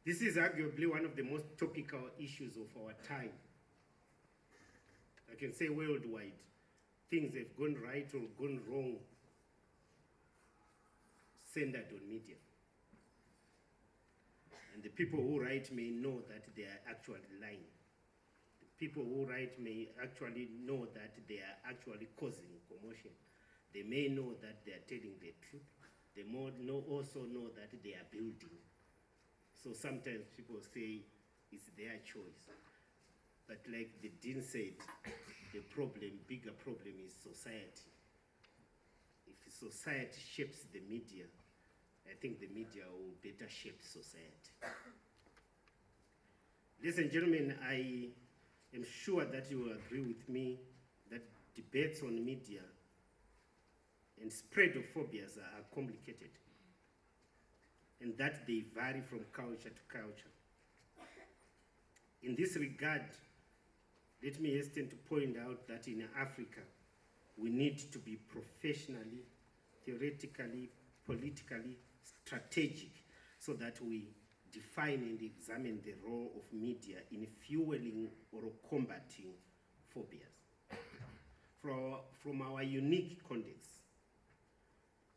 This is arguably one of the most topical issues of our time. I can say worldwide, things have gone right or gone wrong, centered on media. And the people who write may know that they are actually lying. The people who write may actually know that they are actually causing commotion. They may know that they are telling the truth. They also know that they are building. So sometimes people say it's their choice. But like the Dean said, the bigger problem is society. If society shapes the media, I think the media will better shape society. Ladies and gentlemen, I am sure that you will agree with me that debates on media and spread of phobias are complicated, and that they vary from culture to culture. In this regard, let me hasten to point out that in Africa, we need to be professionally, theoretically, politically strategic, so that we define and examine the role of media in fueling or combating phobias. From our unique context,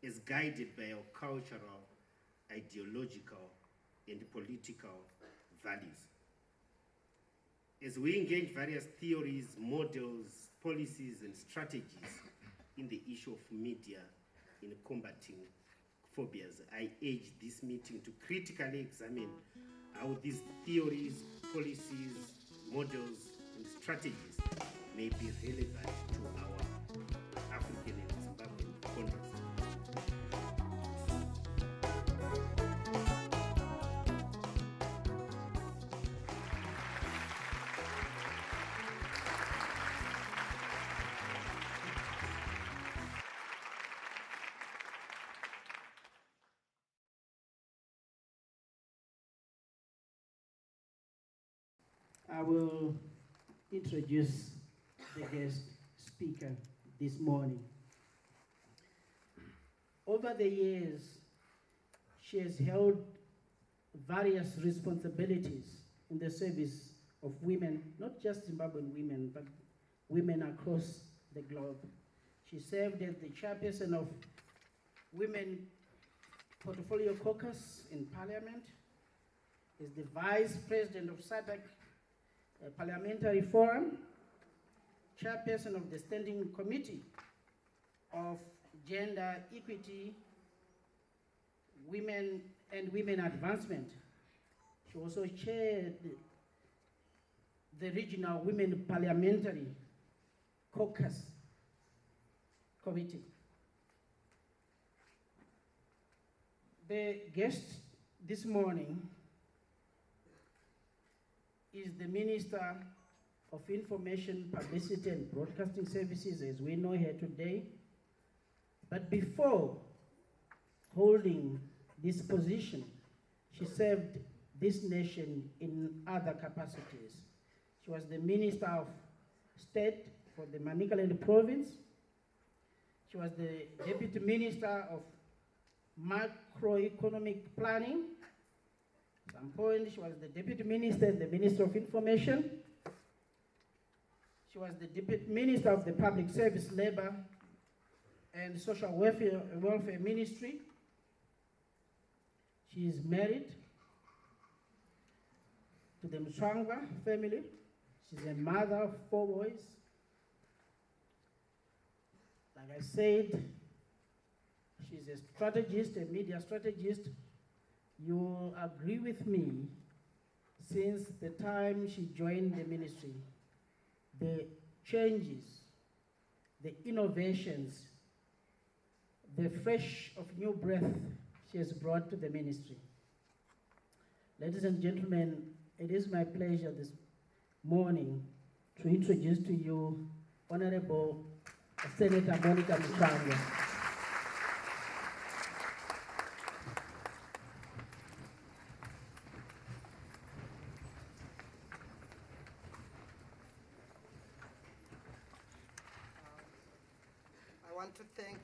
as guided by our cultural, ideological, and political values. As we engage various theories, models, policies, and strategies in the issue of media in combating phobias, I urge this meeting to critically examine how these theories, policies, models, and strategies may be relevant to our African and Zimbabwean context. I will introduce the guest speaker this morning. Over the years, she has held various responsibilities in the service of women, not just Zimbabwean women, but women across the globe. She served as the chairperson of Women Portfolio Caucus in Parliament, is the vice president of SADC Parliamentary Forum, chairperson of the Standing Committee of Gender Equity, Women and Women Advancement. She also chaired the Regional Women Parliamentary Caucus Committee. The guest this morning is the Minister of Information, Publicity and Broadcasting Services, as we know here today. But before holding this position, she served this nation in other capacities. She was the Minister of State for the Manicaland Province. She was the Deputy Minister of Macroeconomic Planning. At some point, she was the Deputy Minister and the Minister of Information. She was the Deputy Minister of the Public Service, Labor and Social Welfare Ministry. She is married to the Mutsvangwa family. She's a mother of 4 boys. Like I said, she's a strategist, a media strategist. You will agree with me, since the time she joined the ministry, the changes, the innovations, the fresh of new breath she has brought to the ministry. Ladies and gentlemen, it is my pleasure this morning to introduce to you Honorable Senator Monica Mutsvangwa. I want to thank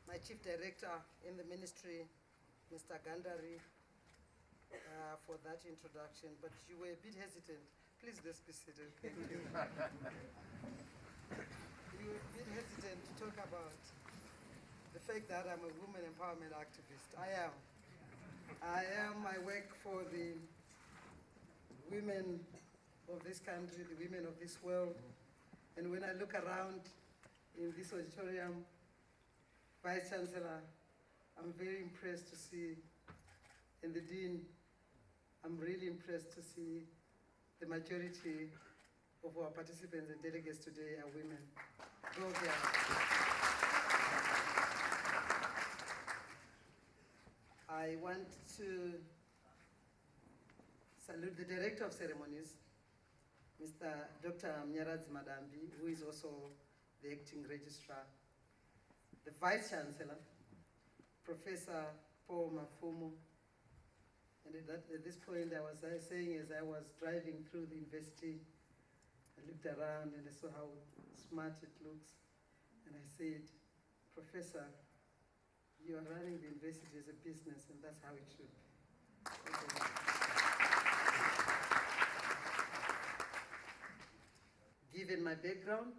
my Chief Director in the Ministry, Mr. Gandari, for that introduction, but you were a bit hesitant. Please, let's be seated. Thank you. You were a bit hesitant to talk about the fact that I'm a woman empowerment activist. I am. I work for the women of this country, the women of this world. And when I look around in this auditorium, Vice Chancellor, I'm very impressed to see, and the Dean, I'm really impressed to see the majority of our participants and delegates today are women. Go there. I want to salute the Director of Ceremonies, Mr. Dr. Mhiripiri Madambi, who is also the acting registrar, the Vice Chancellor, Professor Prof Mapfumo. And at this point, I was saying, as I was driving through the university, I looked around and I saw how smart it looks. And I said, Professor, you are running the university as a business, and that's how it should be. Given my background,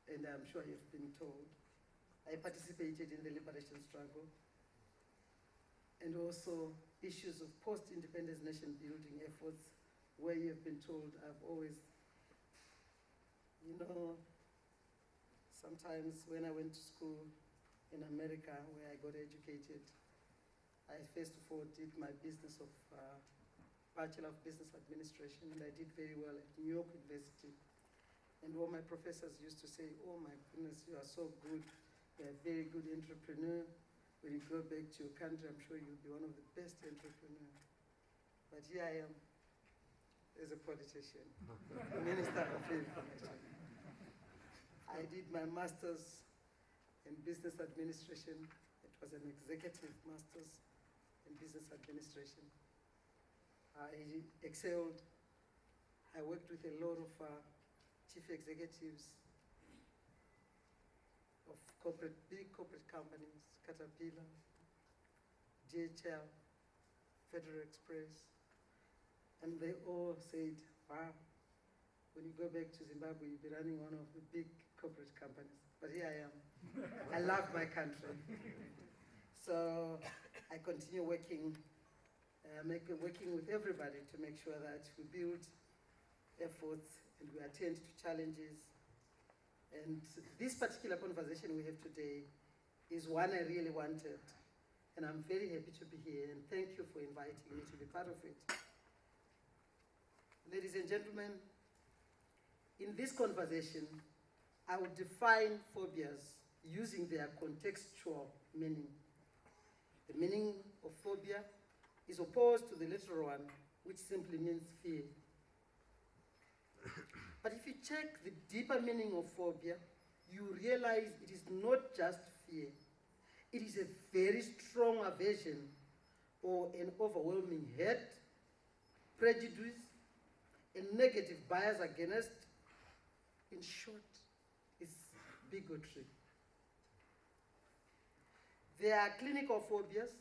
and I'm sure you've been told, I participated in the liberation struggle and also issues of post-independence nation building efforts, where you've been told I've always, sometimes when I went to school in America where I got educated, I first of all did my business of Bachelor of Business Administration, and I did very well at New York University. And all my professors used to say, oh my goodness, you are so good. You're a very good entrepreneur. When you go back to your country, I'm sure you'll be one of the best entrepreneurs. But here I am, as a politician, Minister of Information. I did my master's in business administration. It was an executive master's in business administration. I excelled. I worked with a lot of chief executives of big corporate companies, Caterpillar, DHL, Federal Express, and they all said, wow, when you go back to Zimbabwe, you'll be running one of the big corporate companies. But here I am. I love my country. So I continue working with everybody to make sure that we build efforts and we attend to challenges. And this particular conversation we have today is one I really wanted. And I'm very happy to be here, and thank you for inviting me to be part of it. Ladies and gentlemen, in this conversation, I will define phobias using their contextual meaning. The meaning of phobia is opposed to the literal one, which simply means fear. But if you check the deeper meaning of phobia, you realize it is not just fear. It is a very strong aversion or an overwhelming hate, prejudice, and negative bias against. In short, it's bigotry. There are clinical phobias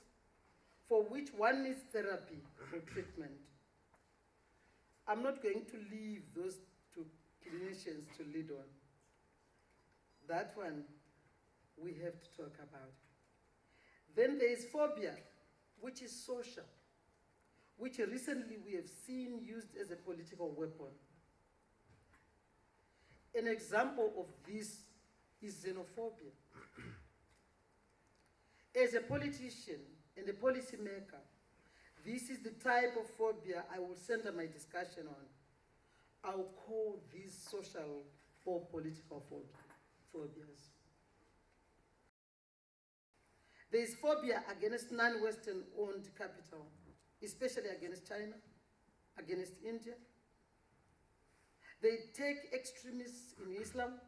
for which one needs therapy or treatment. I'm not going to leave those to clinicians to lead on. That one we have to talk about. Then there is phobia, which is social, which recently we have seen used as a political weapon. An example of this is xenophobia. As a politician and a policymaker, this is the type of phobia I will center my discussion on. I'll call these social or political phobias. There is phobia against non-Western owned capital, especially against China, against India. They take extremists in Islam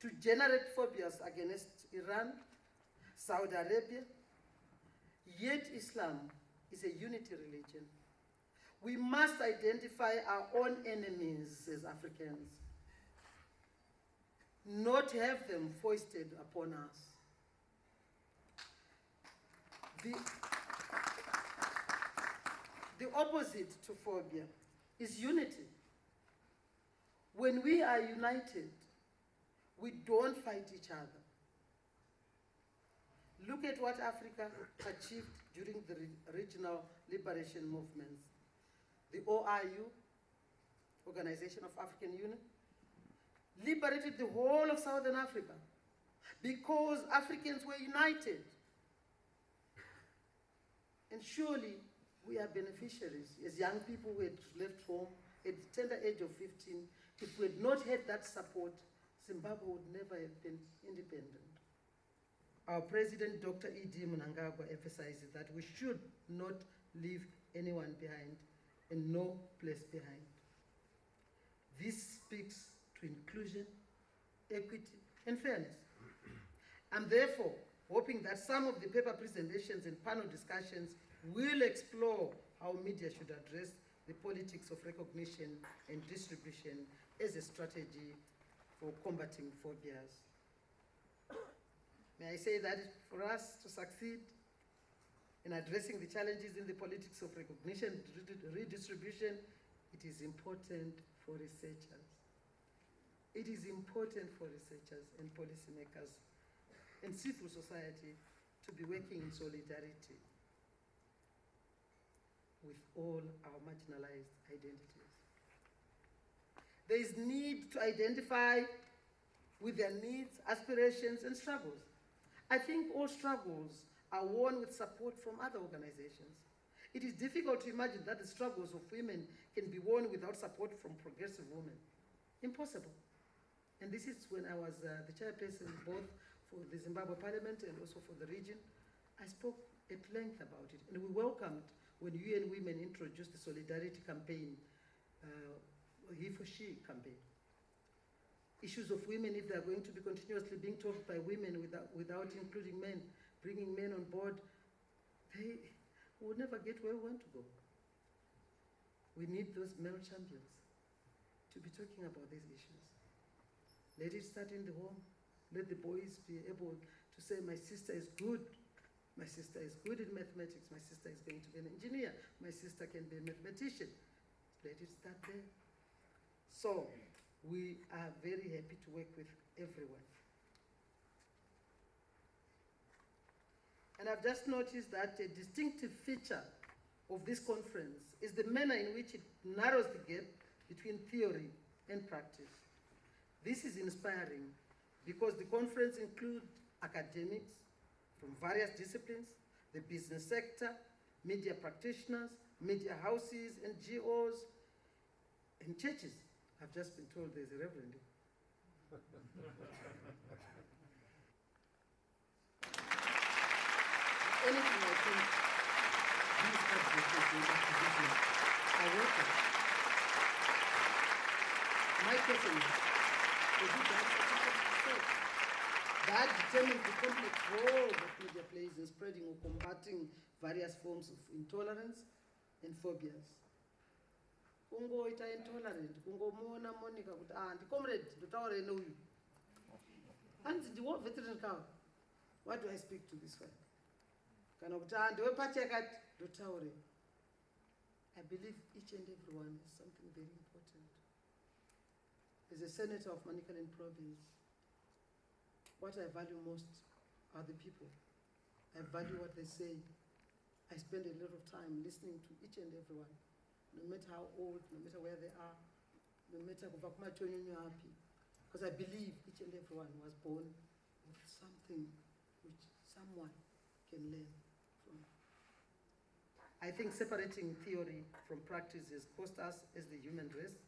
to generate phobias against Iran, Saudi Arabia. Yet Islam is a unity religion. We must identify our own enemies as Africans, not have them foisted upon us. The opposite to phobia is unity. When we are united, we don't fight each other. Look at what Africa achieved during the regional liberation movements. The OIU, Organization of African Union, liberated the whole of Southern Africa because Africans were united. And surely we are beneficiaries as young people who had left home at the tender age of 15. If we had not had that support, Zimbabwe would never have been independent. Our President, Dr. E.D. Mnangagwa, emphasizes that we should not leave anyone behind and no place behind. This speaks to inclusion, equity, and fairness. I'm therefore hoping that some of the paper presentations and panel discussions will explore how media should address the politics of recognition and distribution as a strategy for combating phobias. May I say that for us to succeed in addressing the challenges in the politics of recognition and redistribution, it is important for researchers. It is important for researchers and policymakers and civil society to be working in solidarity with all our marginalized identities. There is need to identify with their needs, aspirations, and struggles. I think all struggles are won with support from other organizations. It is difficult to imagine that the struggles of women can be won without support from progressive women. Impossible. And this is when I was the chairperson both for the Zimbabwe Parliament and also for the region. I spoke at length about it, and we welcomed when UN Women introduced the solidarity campaign, he for she campaign. Issues of women, if they're going to be continuously being talked by women without including men, bringing men on board, they will never get where we want to go. We need those male champions to be talking about these issues. Let it start in the home. Let the boys be able to say, my sister is good. My sister is good in mathematics. My sister is going to be an engineer. My sister can be a mathematician. Let it start there. So, we are very happy to work with everyone. And I've just noticed that a distinctive feature of this conference is the manner in which it narrows the gap between theory and practice. This is inspiring because the conference includes academics from various disciplines, the business sector, media practitioners, media houses, NGOs, and churches. I've just been told there's a reverend. Anything I think these advocates are welcome. My question is it that determines the complex role that media plays in spreading or combating various forms of intolerance and phobias? Kungoita intolerant, kungomuona Monica kuti comrade ndotaura neuyu. Hanzi ndiwo veteran cow. What do I speak to this one? Kana kuti ndiwe party yakati ndotaure. I believe each and every one is something very important. As a senator of Manicaland province, what I value most are the people. I value what they say. I spend a lot of time listening to each and every one. No matter how old, no matter where they are, no matter because I believe each and every one was born with something which someone can learn from. I think separating theory from practice has cost us as the human race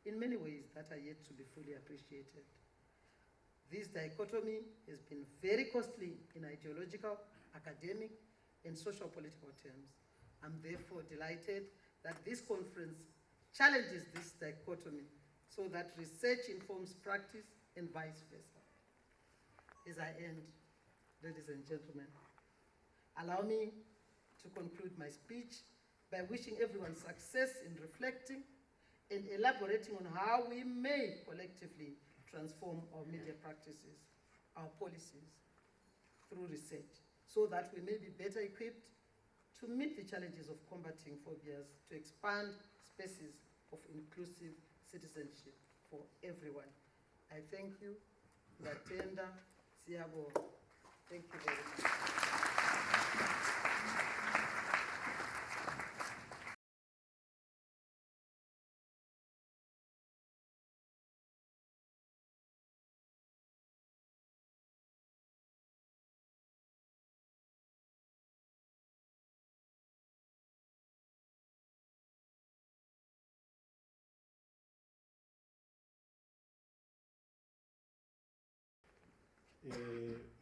in many ways that are yet to be fully appreciated. This dichotomy has been very costly in ideological, academic, and social political terms. I'm therefore delighted that this conference challenges this dichotomy so that research informs practice and vice versa. As I end, ladies and gentlemen, allow me to conclude my speech by wishing everyone success in reflecting and elaborating on how we may collectively transform our media practices, our policies, through research, so that we may be better equipped to meet the challenges of combating phobias, to expand spaces of inclusive citizenship for everyone. I thank you. Ndatenda, siyabonga. Thank you very much.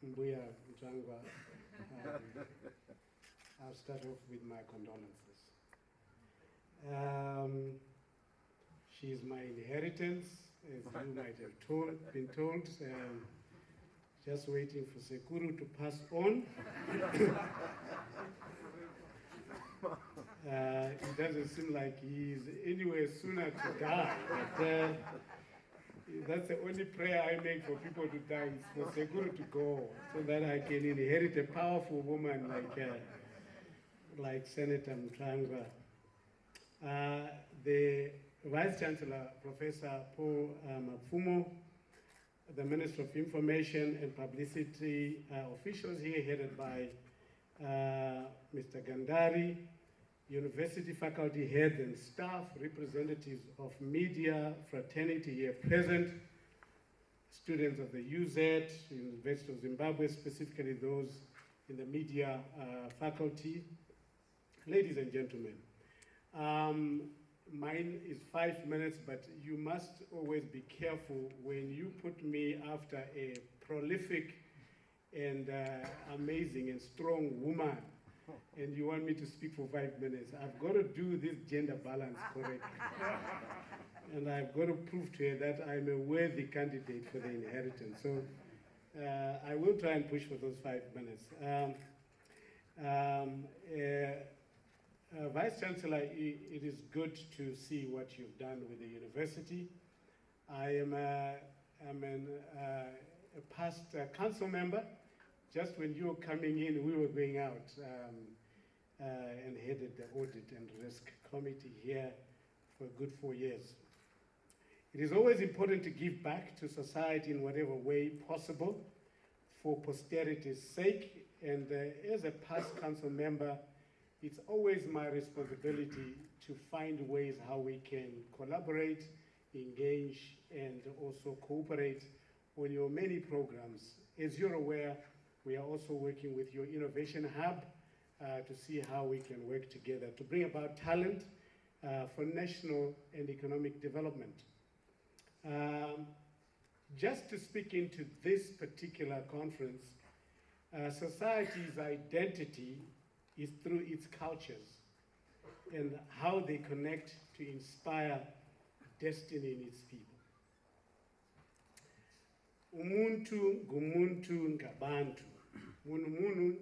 Mbuya Mutsvangwa, I'll start off with my condolences. She's my inheritance, as you might have been told. Just waiting for Sekuru to pass on. It doesn't seem like he's anywhere sooner to die, but that's the only prayer I make for people to die, is for Sekuru to go, so that I can inherit a powerful woman like Senator Mutsvangwa. The Vice Chancellor, Professor Prof Mapfumo, the Minister of Information and Publicity officials here, headed by Mr. Gandari, university faculty heads and staff, representatives of media fraternity here present, students of the UZ, University of Zimbabwe, specifically those in the media faculty, ladies and gentlemen. Mine is 5 minutes, but you must always be careful when you put me after a prolific and amazing and strong woman, and you want me to speak for 5 minutes. I've got to do this gender balance correctly. And I've got to prove to her that I'm a worthy candidate for the inheritance. So I will try and push for those 5 minutes. Vice Chancellor, it is good to see what you've done with the university. I am a past council member. Just when you were coming in, we were going out and headed the audit and risk committee here for a good 4 years. It is always important to give back to society in whatever way possible for posterity's sake. And as a past council member, it's always my responsibility to find ways how we can collaborate, engage, and also cooperate on your many programs. As you're aware, we are also working with your Innovation Hub to see how we can work together to bring about talent for national and economic development. Just to speak into this particular conference, society's identity is through its cultures and how they connect to inspire destiny in its people. Umuntu ngumuntu ngabantu, munu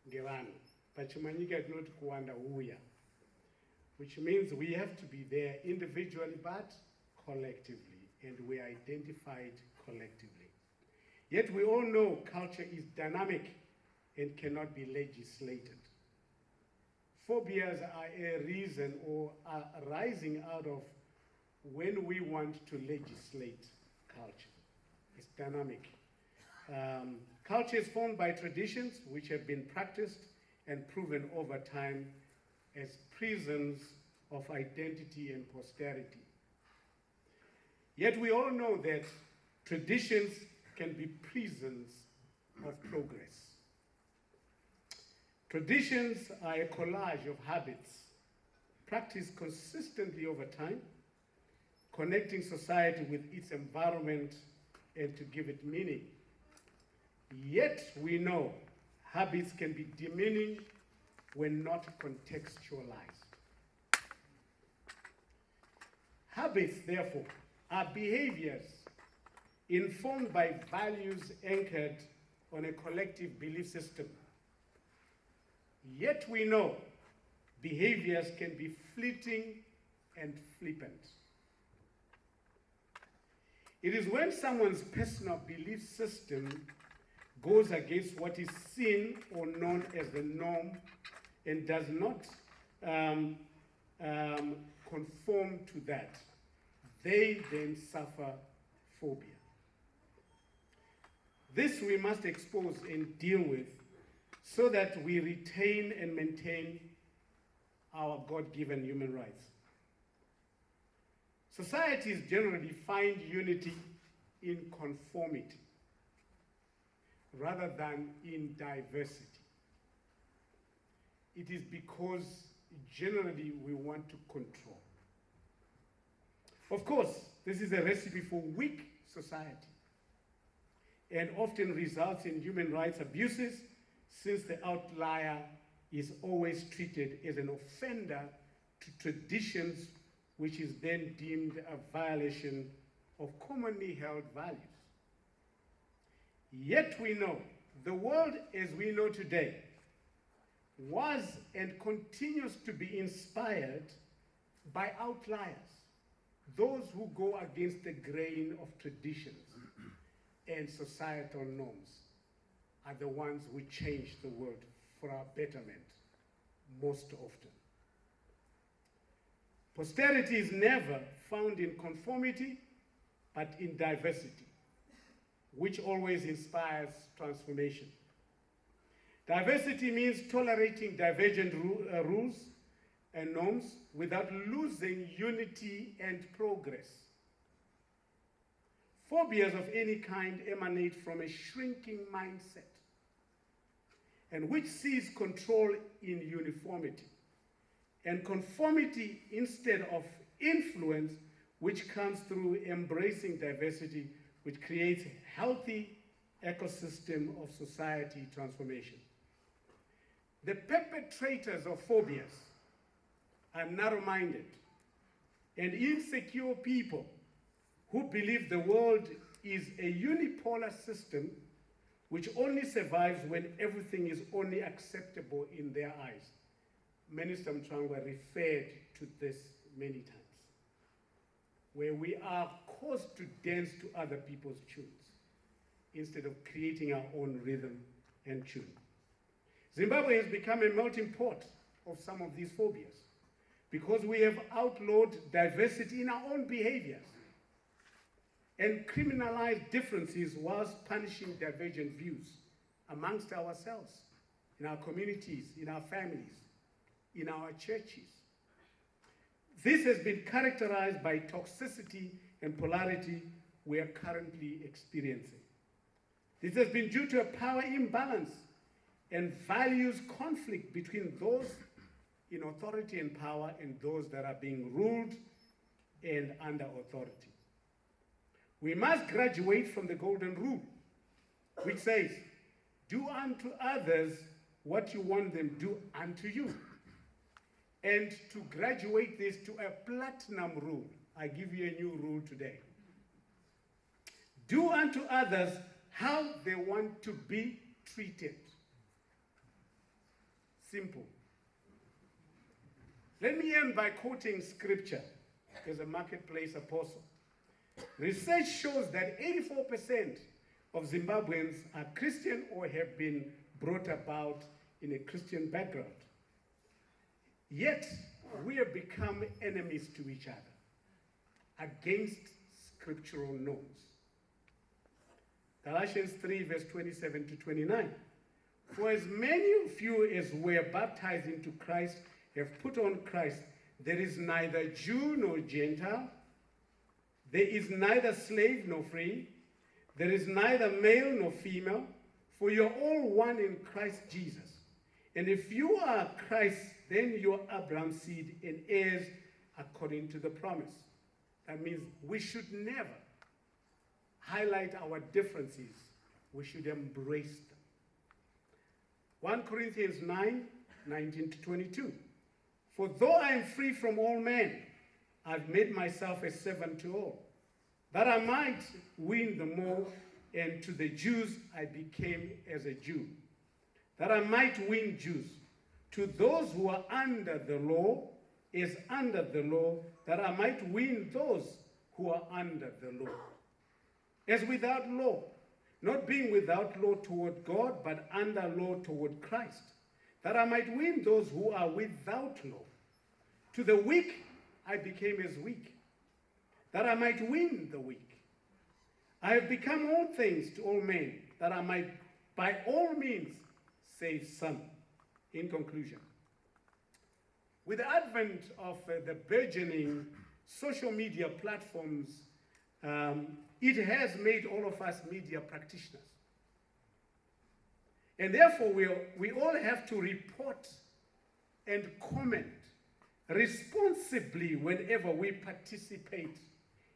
ngevanhu. Pachimanyika tinoti kuwanda uya, which means we have to be there individually but collectively, and we are identified collectively. Yet we all know culture is dynamic and cannot be legislated. Phobias are a reason or are arising out of when we want to legislate culture. It's dynamic. Culture is formed by traditions which have been practiced and proven over time as prisons of identity and posterity. Yet we all know that traditions can be prisons of progress. Traditions are a collage of habits practiced consistently over time, connecting society with its environment and to give it meaning. Yet we know habits can be demeaning when not contextualized. Habits, therefore, are behaviors informed by values anchored on a collective belief system. Yet we know behaviors can be fleeting and flippant. It is when someone's personal belief system goes against what is seen or known as the norm and does not conform to that, they then suffer phobia. This we must expose and deal with so that we retain and maintain our God-given human rights. Societies generally find unity in conformity rather than in diversity. It is because generally we want to control. Of course, this is a recipe for weak society and often results in human rights abuses, since the outlier is always treated as an offender to traditions, which is then deemed a violation of commonly held values. Yet we know the world as we know today was and continues to be inspired by outliers, those who go against the grain of traditions and societal norms are the ones who change the world for our betterment most often. Posterity is never found in conformity, but in diversity, which always inspires transformation. Diversity means tolerating divergent rules and norms without losing unity and progress. Phobias of any kind emanate from a shrinking mindset, and which sees control in uniformity, and conformity instead of influence, which comes through embracing diversity, which creates a healthy ecosystem of society transformation. The perpetrators of phobias are narrow-minded and insecure people who believe the world is a unipolar system which only survives when everything is only acceptable in their eyes. Minister Mtsvangwa referred to this many times, where we are caused to dance to other people's tunes instead of creating our own rhythm and tune. Zimbabwe has become a melting pot of some of these phobias because we have outlawed diversity in our own behaviors and criminalized differences whilst punishing divergent views amongst ourselves, in our communities, in our families, in our churches. This has been characterized by toxicity and polarity we are currently experiencing. This has been due to a power imbalance and values conflict between those in authority and power and those that are being ruled and under authority. We must graduate from the golden rule, which says, do unto others what you want them to do unto you. And to graduate this to a platinum rule. I give you a new rule today. Do unto others how they want to be treated. Simple. Let me end by quoting scripture as a marketplace apostle. Research shows that 84% of Zimbabweans are Christian or have been brought about in a Christian background. Yet, we have become enemies to each other against scriptural norms. Galatians 3, verse 27 to 29. For as many of you as were baptized into Christ have put on Christ, there is neither Jew nor Gentile, there is neither slave nor free, there is neither male nor female, for you're all one in Christ Jesus. And if you are Christ, then you are Abraham's seed and heirs according to the promise. That means we should never highlight our differences. We should embrace them. 1 Corinthians 9, 19 to 22. For though I am free from all men, I've made myself a servant to all, that I might win the more, and to the Jews I became as a Jew, that I might win Jews. To those who are under the law, is under the law, that I might win those who are under the law. As without law, not being without law toward God, but under law toward Christ, that I might win those who are without law. To the weak I became as weak, that I might win the weak. I have become all things to all men, that I might by all means save some. In conclusion, with the advent of the burgeoning social media platforms, it has made all of us media practitioners. And therefore, we all have to report and comment responsibly whenever we participate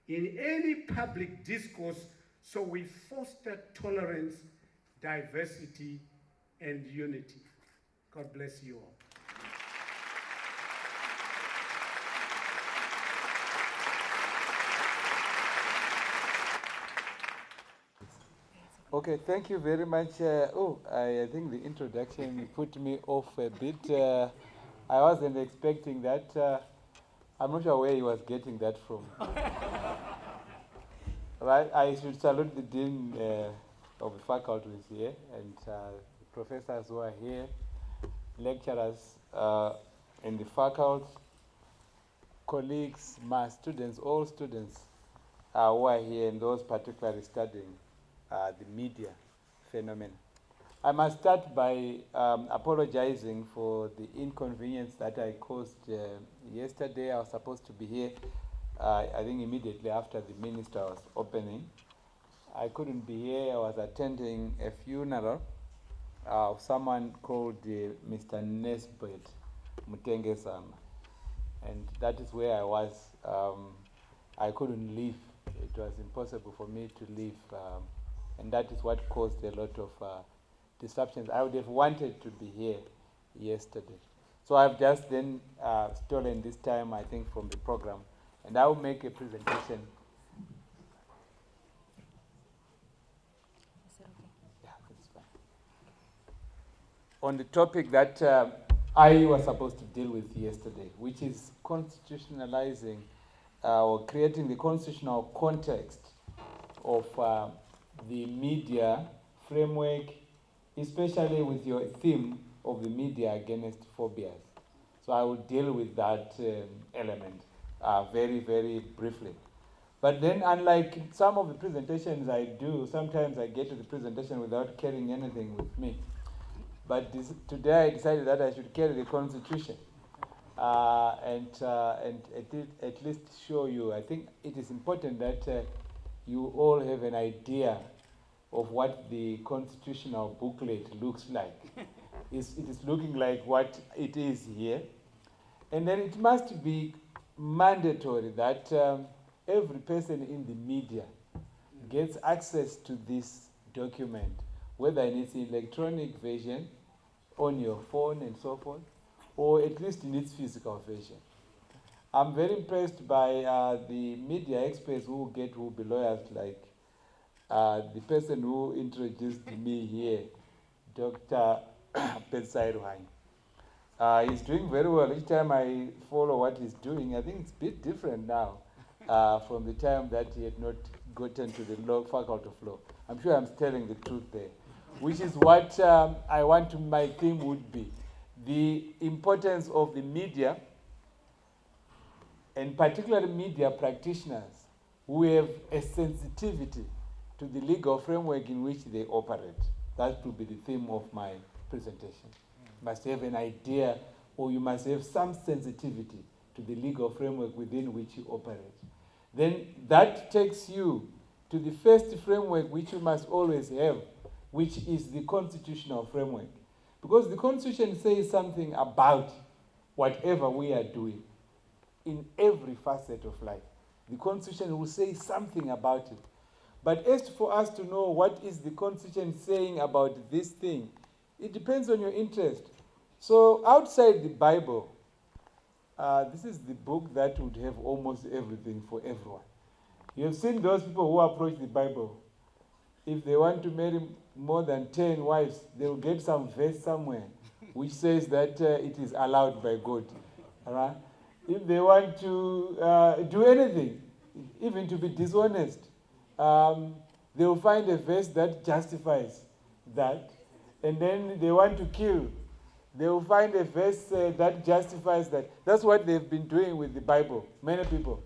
in any public discourse, so we foster tolerance, diversity, and unity. God bless you all. Okay, thank you very much. I think the introduction put me off a bit. I wasn't expecting that. I'm not sure where he was getting that from. Right, I should salute the Dean of the faculties here, and the professors who are here, lecturers in the faculty, colleagues, my students, all students who are here, and those particularly studying the media phenomenon. I must start by apologizing for the inconvenience that I caused yesterday. I was supposed to be here, I think immediately after the minister was opening. I couldn't be here. I was attending a funeral of someone called Mr. Nesbitt Mutengesama. And that is where I was. I couldn't leave. It was impossible for me to leave. And that is what caused a lot of disruptions. I would have wanted to be here yesterday. So I've just then stolen this time, I think, from the program. And I will make a presentation. Is that okay? Yeah, that's fine. On the topic that I was supposed to deal with yesterday, which is constitutionalizing or creating the constitutional context of the media framework, especially with your theme of the media against phobias. So I will deal with that element very, very briefly. But then, unlike some of the presentations I do, sometimes I get to the presentation without carrying anything with me. But today I decided that I should carry the Constitution and at least show you. I think it is important that you all have an idea of what the constitutional booklet looks like. It is looking like what it is here. And then it must be mandatory that every person in the media gets access to this document, whether it's in electronic version, on your phone and so forth, or at least in its physical version. I'm very impressed by the media experts who will be lawyers, like the person who introduced me here, Dr. Ruhani. He's doing very well. Each time I follow what he's doing, I think it's a bit different now from the time that he had not gotten to the law faculty of law. I'm sure I'm telling the truth there, which is what I want to, my theme would be. The importance of the media, and particularly media practitioners who have a sensitivity to the legal framework in which they operate. That will be the theme of my presentation. You must have an idea, or you must have some sensitivity to the legal framework within which you operate. Then that takes you to the first framework which you must always have, which is the constitutional framework. Because the Constitution says something about whatever we are doing in every facet of life. The Constitution will say something about it. But as for us to know what is the Constitution saying about this thing, it depends on your interest. So outside the Bible, this is the book that would have almost everything for everyone. You have seen those people who approach the Bible. If they want to marry more than 10 wives, they will get some verse somewhere which says that it is allowed by God. All right? If they want to do anything, even to be dishonest, they will find a verse that justifies that. And then they want to kill. They will find a verse that justifies that. That's what they've been doing with the Bible, many people.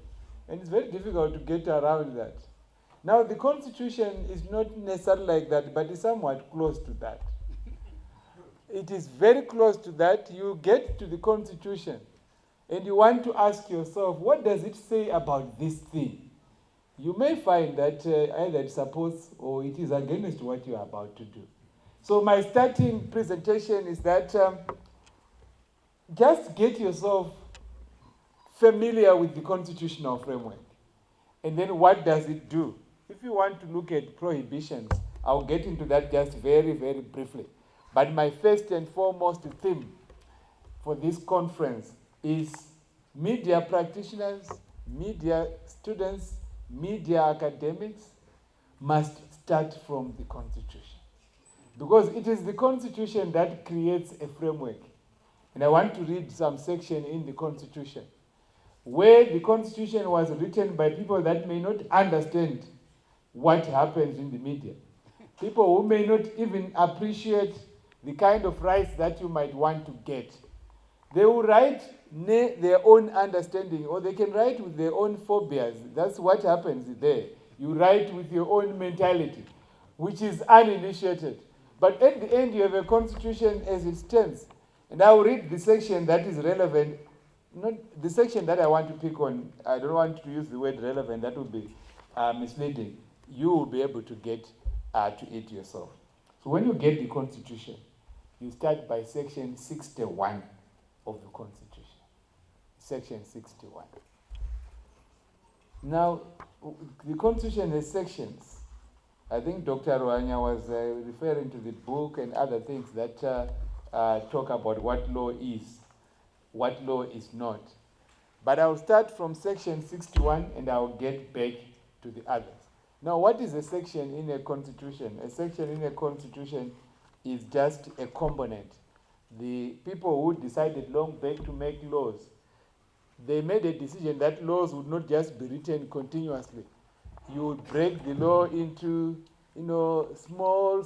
And it's very difficult to get around that. Now, the Constitution is not necessarily like that, but it's somewhat close to that. It is very close to that. You get to the Constitution, and you want to ask yourself, what does it say about this thing? You may find that either it supports or it is against what you are about to do. So my starting presentation is that just get yourself familiar with the constitutional framework. And then what does it do? If you want to look at prohibitions, I'll get into that just very, very briefly. But my first and foremost theme for this conference is media practitioners, media students, media academics must start from the Constitution. Because it is the Constitution that creates a framework. And I want to read some section in the Constitution, where the Constitution was written by people that may not understand what happens in the media. People who may not even appreciate the kind of rights that you might want to get. They will write their own understanding, or they can write with their own phobias. That's what happens there. You write with your own mentality, which is uninitiated. But at the end, you have a constitution as it stands. And I will read the section that is relevant, not the section that I want to pick on. I don't want to use the word relevant, that would be misleading. You will be able to get to it yourself. So when you get the Constitution, you start by section 61 of the Constitution. Section 61. Now, the Constitution has sections. I think Dr. Ruanya was referring to the book and other things that talk about what law is, what law is not. But I'll start from section 61 and I'll get back to the others. Now, what is a section in a constitution? A section in a constitution is just a component. The people who decided long back to make laws, they made a decision that laws would not just be written continuously. You would break the law into, small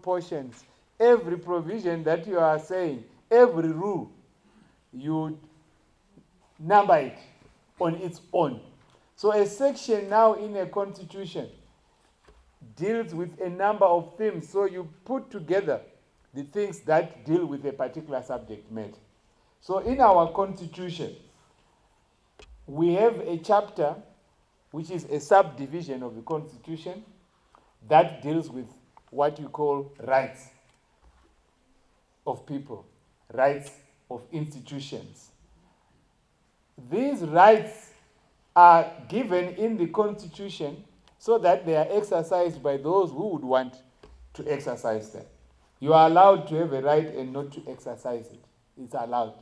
portions. Every provision that you are saying, every rule, you would number it on its own. So a section now in a constitution deals with a number of themes. So you put together the things that deal with a particular subject matter. So in our constitution, we have a chapter which is a subdivision of the Constitution that deals with what you call rights of people, rights of institutions. These rights are given in the Constitution so that they are exercised by those who would want to exercise them. You are allowed to have a right and not to exercise it. It's allowed.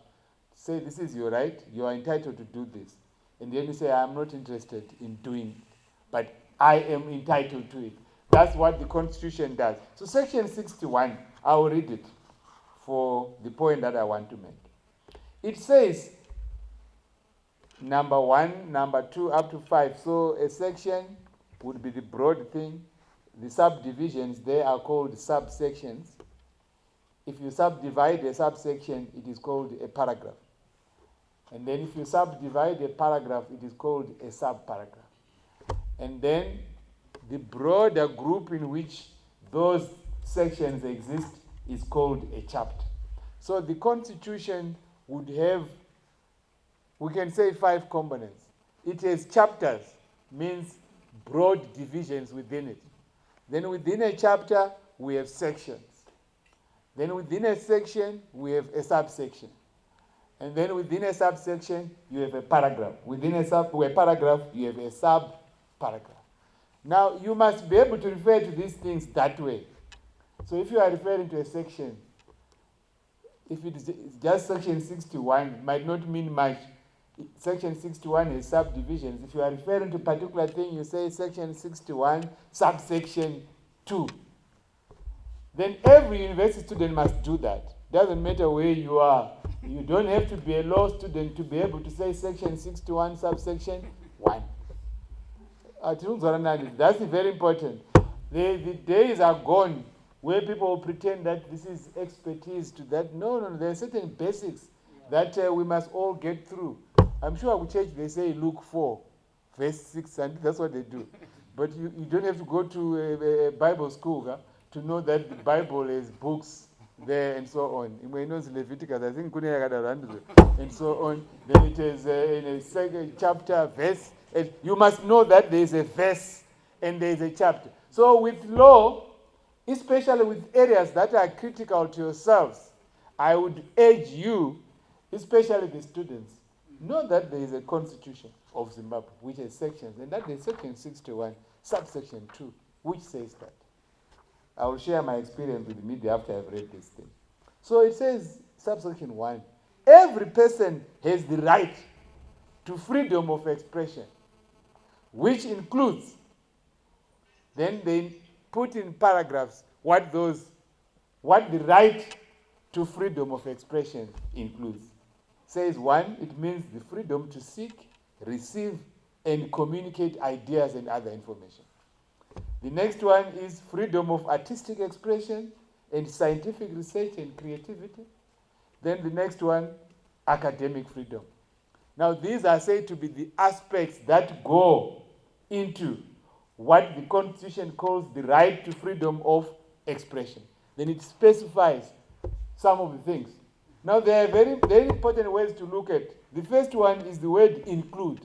Say, this is your right, you are entitled to do this. And then you say, I'm not interested in doing it, but I am entitled to it. That's what the Constitution does. So section 61, I will read it for the point that I want to make. It says, number 1, number 2, up to 5. So a section would be the broad thing. The subdivisions, they are called subsections. If you subdivide a subsection, it is called a paragraph. And then if you subdivide a paragraph, it is called a subparagraph. And then the broader group in which those sections exist is called a chapter. So the Constitution would have, we can say, 5 components. It has chapters, means broad divisions within it. Then within a chapter, we have sections. Then within a section, we have a subsection. And then within a subsection, you have a paragraph. Within a paragraph, you have a sub-paragraph. Now, you must be able to refer to these things that way. So if you are referring to a section, if it is just section 61, it might not mean much. Section 61 is subdivisions. If you are referring to a particular thing, you say section 61, subsection 2. Then every university student must do that. Doesn't matter where you are. You don't have to be a law student to be able to say section 61, subsection 1. That's very important. The days are gone where people pretend that this is expertise to that. No, there are certain basics that we must all get through. I'm sure at church they say Luke 4, verse 6, and that's what they do. But you don't have to go to a Bible school to know that the Bible is books there and so on. In Leviticus, I think, and so on. Then it is in a second chapter, verse. And you must know that there is a verse and there is a chapter. So with law, especially with areas that are critical to yourselves, I would urge you, especially the students, know that there is a constitution of Zimbabwe, which has sections, and that is section 61, subsection 2, which says that. I will share my experience with the media after I've read this thing. So it says, subsection 1, every person has the right to freedom of expression, which includes, then they put in paragraphs what the right to freedom of expression includes. Says 1, it means the freedom to seek, receive, and communicate ideas and other information. The next one is freedom of artistic expression and scientific research and creativity. Then the next one, academic freedom. Now these are said to be the aspects that go into what the Constitution calls the right to freedom of expression. Then it specifies some of the things. Now there are very, very important ways to look at. The first one is the word include.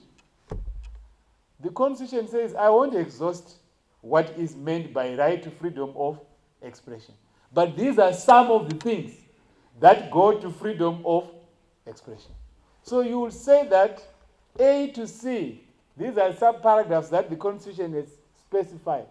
The Constitution says, I won't exhaust what is meant by right to freedom of expression. But these are some of the things that go to freedom of expression. So you will say that A to C, these are some paragraphs that the Constitution has specified.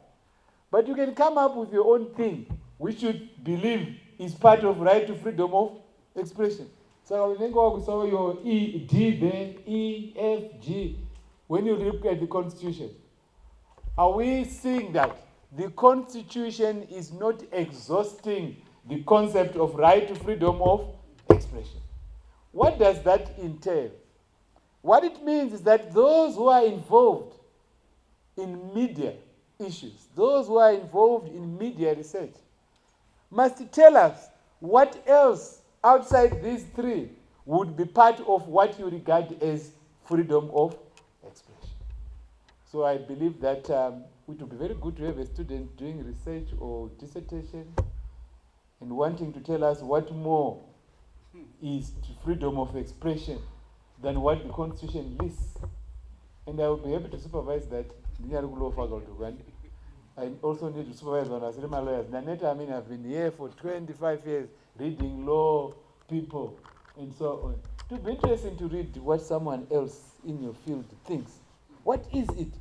But you can come up with your own thing, which you believe is part of right to freedom of expression. So when you go to your E, D there, E, F, G, when you look at the Constitution, are we seeing that the Constitution is not exhausting the concept of right to freedom of expression? What does that entail? What it means is that those who are involved in media issues, those who are involved in media research, must tell us what else outside these three would be part of what you regard as freedom of expression. So I believe that it would be very good to have a student doing research or dissertation and wanting to tell us what more is freedom of expression than what the Constitution lists. And I will be able to supervise that. I also need to supervise one as my lawyers. Naneta, I've been here for 25 years reading law, people, and so on. It would be interesting to read what someone else in your field thinks. What is it?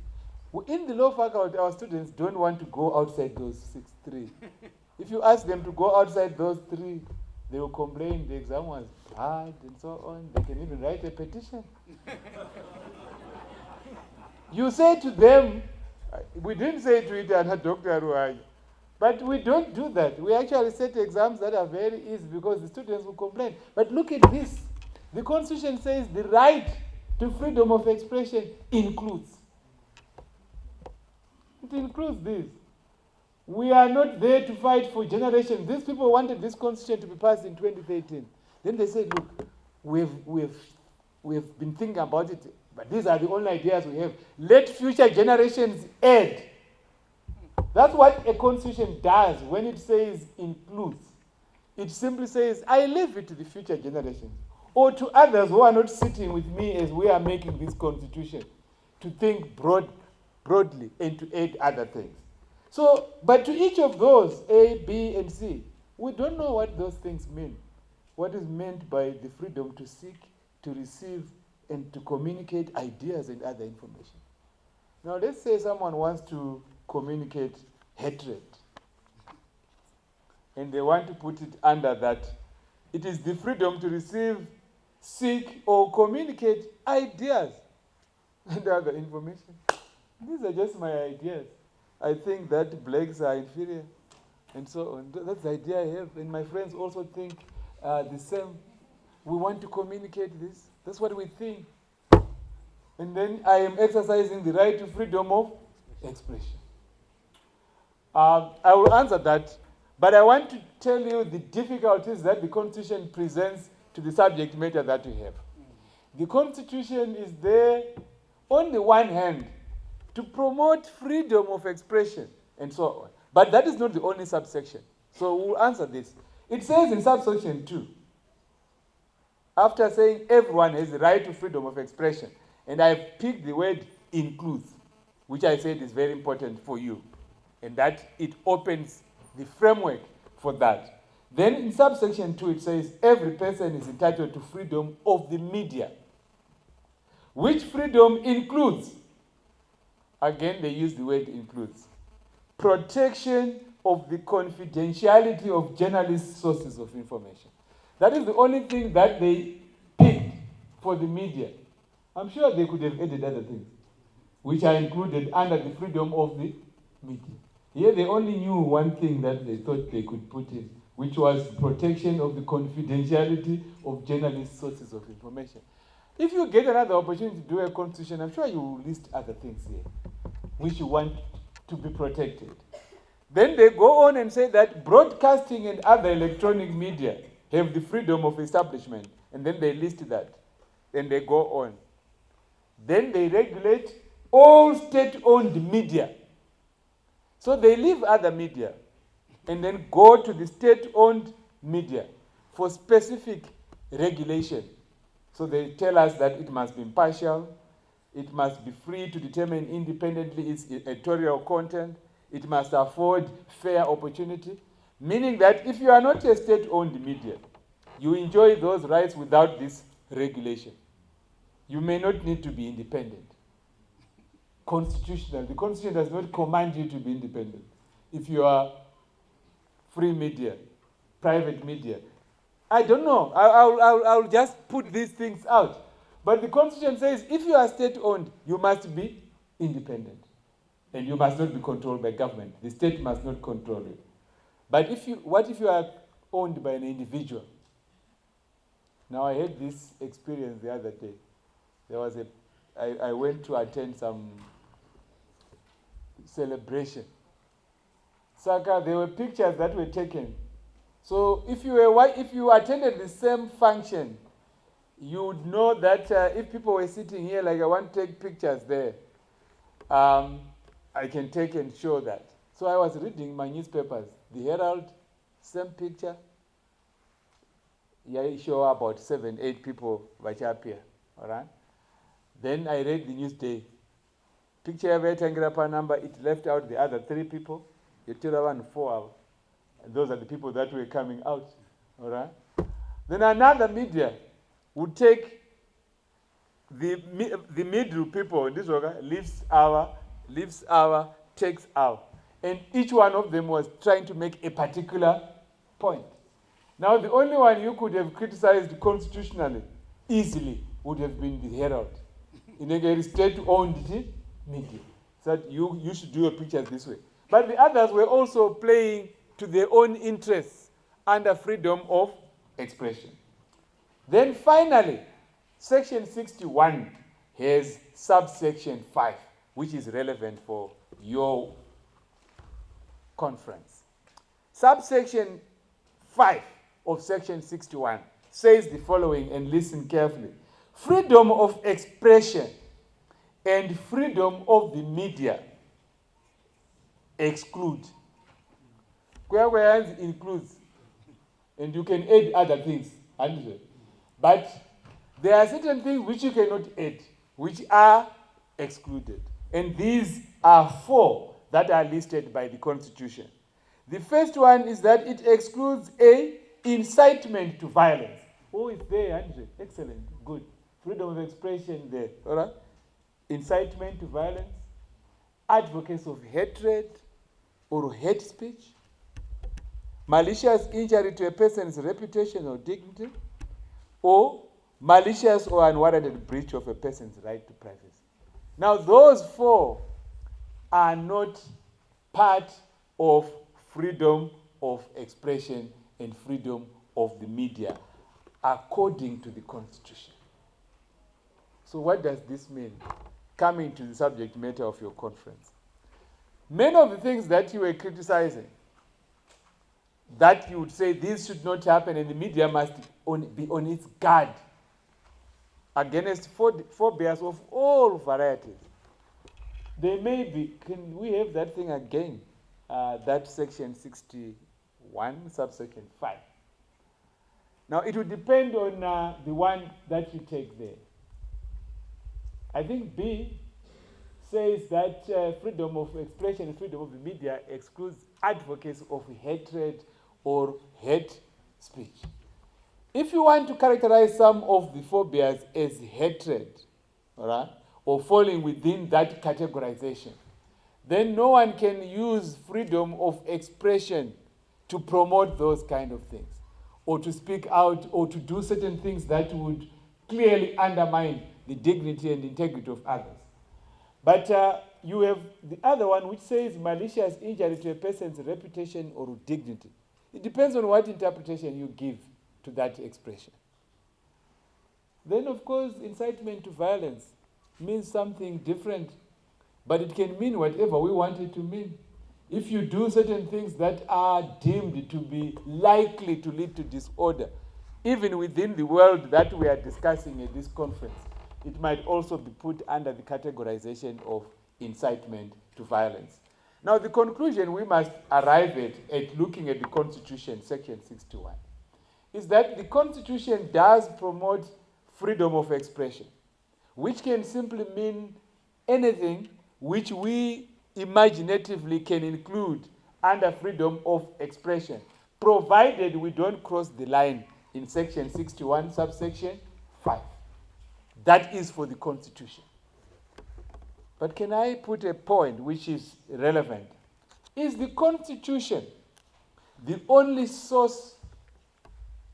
In the law faculty, our students don't want to go outside those 3. If you ask them to go outside those 3, they will complain the exam was hard and so on. They can even write a petition. You say to them, we didn't say to it, Dr. Ruai, but we don't do that. We actually set exams that are very easy because the students will complain. But look at this. The Constitution says the right to freedom of expression includes. It includes this. We are not there to fight for generations. These people wanted this Constitution to be passed in 2013. Then they said, look, we've been thinking about it, but these are the only ideas we have. Let future generations add. That's what a Constitution does when it says includes. It simply says, I leave it to the future generations or to others who are not sitting with me as we are making this Constitution to think broadly and to add other things. So, but to each of those, A, B, and C, we don't know what those things mean. What is meant by the freedom to seek, to receive, and to communicate ideas and other information. Now, let's say someone wants to communicate hatred, and they want to put it under that. It is the freedom to receive, seek, or communicate ideas and other information. These are just my ideas. I think that blacks are inferior, and so on. That's the idea I have. And my friends also think the same. We want to communicate this. That's what we think. And then I am exercising the right to freedom of expression. I will answer that But I want to tell you the difficulties that the Constitution presents to the subject matter that we have. The Constitution is there, on the one hand, to promote freedom of expression and so on. But that is not the only subsection. So we'll answer this. It says in subsection 2, after saying everyone has the right to freedom of expression, and I've picked the word includes, which I said is very important for you, and that it opens the framework for that. Then in subsection 2 it says every person is entitled to freedom of the media, which freedom includes, again they use the word includes, protection of the confidentiality of journalists' sources of information. That is the only thing that they picked for the media. I'm sure they could have added other things, which are included under the freedom of the media. Here they only knew one thing that they thought they could put in, which was protection of the confidentiality of journalists' sources of information. If you get another opportunity to do a constitution, I'm sure you will list other things here, which you want to be protected. Then they go on and say that broadcasting and other electronic media have the freedom of establishment, and then they list that, and they go on. Then they regulate all state-owned media. So they leave other media and then go to the state-owned media for specific regulation. So they tell us that it must be impartial, it must be free to determine independently its editorial content, it must afford fair opportunity, meaning that if you are not a state-owned media, you enjoy those rights without this regulation. You may not need to be independent. Constitutional. The Constitution does not command you to be independent. If you are free media, private media, I don't know. I'll just put these things out. But the Constitution says if you are state-owned, you must be independent. And you must not be controlled by government. The state must not control you. But what if you are owned by an individual? Now I had this experience the other day. I went to attend some celebration. Saka, there were pictures that were taken. So if you attended the same function, you would know that if people were sitting here, like I want to take pictures there, I can take and show that. So I was reading my newspapers. The Herald, same picture. Yeah, show about 7, 8 people which appear. All right. Then I read the Newsday. Picture of a number, it left out the other 3 people. You tell one 4. And those are the people that were coming out. All right. Then another media would take the middle people. This one leaves hour, takes hour. And each one of them was trying to make a particular point. Now, the only one you could have criticized constitutionally easily would have been the Herald. In a state-owned media. So you should do your pictures this way. But the others were also playing to their own interests under freedom of expression. Then finally, Section 61 has subsection 5, which is relevant for your conference. Subsection 5 of Section 61 says the following, and listen carefully. Freedom of expression and freedom of the media exclude. Where includes, and you can add other things, but there are certain things which you cannot add, which are excluded. And these are 4 that are listed by the Constitution. The first one is that it excludes A, incitement to violence. Oh, it's there, Andre. Excellent, good. Freedom of expression there, all right? Incitement to violence, advocacy of hatred or hate speech, malicious injury to a person's reputation or dignity, or malicious or unwarranted breach of a person's right to privacy. Now, those 4 are not part of freedom of expression and freedom of the media, according to the Constitution. So what does this mean? Coming to the subject matter of your conference. Many of the things that you were criticizing that you would say this should not happen and the media must be on its guard against phobias of all varieties. There may be, can we have that thing again? That section 61, subsection 5. Now it will depend on the one that you take there. I think B says that freedom of expression and freedom of the media excludes advocates of hatred or hate speech. If you want to characterize some of the phobias as hatred, all right, or falling within that categorization, then no one can use freedom of expression to promote those kind of things, or to speak out, or to do certain things that would clearly undermine the dignity and integrity of others. But you have the other one which says malicious injury to a person's reputation or dignity. It depends on what interpretation you give to that expression. Then, of course, incitement to violence means something different, but it can mean whatever we want it to mean. If you do certain things that are deemed to be likely to lead to disorder, even within the world that we are discussing at this conference, it might also be put under the categorization of incitement to violence. Now, the conclusion we must arrive at looking at the Constitution, Section 61, is that the Constitution does promote freedom of expression, which can simply mean anything which we imaginatively can include under freedom of expression, provided we don't cross the line in Section 61, subsection 5. That is for the Constitution. But can I put a point which is relevant? Is the Constitution the only source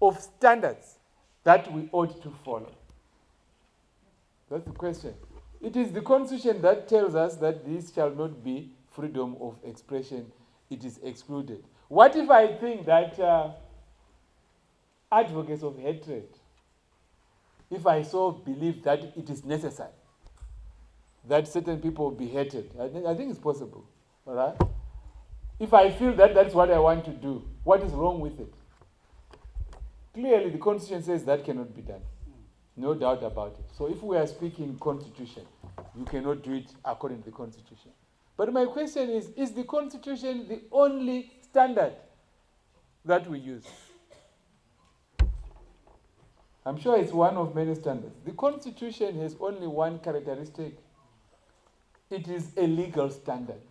of standards that we ought to follow? That's the question. It is the Constitution that tells us that this shall not be freedom of expression. It is excluded. What if I think that advocates of hatred, if I so believe that it is necessary that certain people will be hated, I think it's possible, all right? If I feel that that's what I want to do, what is wrong with it? Clearly, the Constitution says that cannot be done. No doubt about it. So if we are speaking Constitution, you cannot do it according to the Constitution. But my question is the Constitution the only standard that we use? I'm sure it's one of many standards. The Constitution has only one characteristic. It is a legal standard.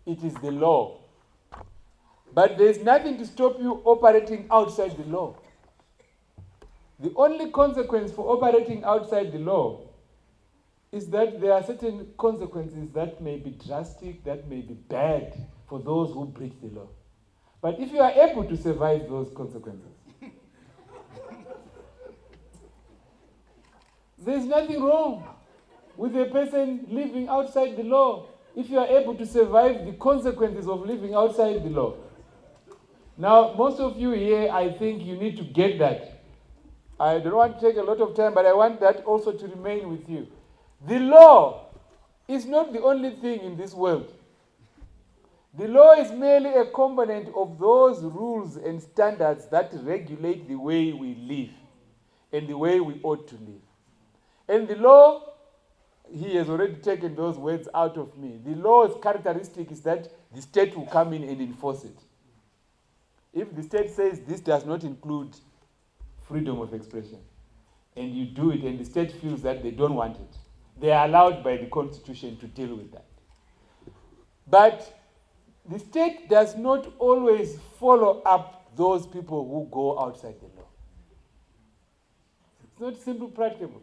It is the law. But there's nothing to stop you operating outside the law. The only consequence for operating outside the law is that there are certain consequences that may be drastic, that may be bad for those who breach the law. But if you are able to survive those consequences, there's nothing wrong with a person living outside the law if you are able to survive the consequences of living outside the law. Now, most of you here, I think you need to get that. I don't want to take a lot of time, but I want that also to remain with you. The law is not the only thing in this world. The law is merely a component of those rules and standards that regulate the way we live and the way we ought to live. And the law, he has already taken those words out of me. The law's characteristic is that the state will come in and enforce it. If the state says this does not include freedom of expression, and you do it, and the state feels that they don't want it, they are allowed by the Constitution to deal with that. But the state does not always follow up those people who go outside the law. It's not simply practicable.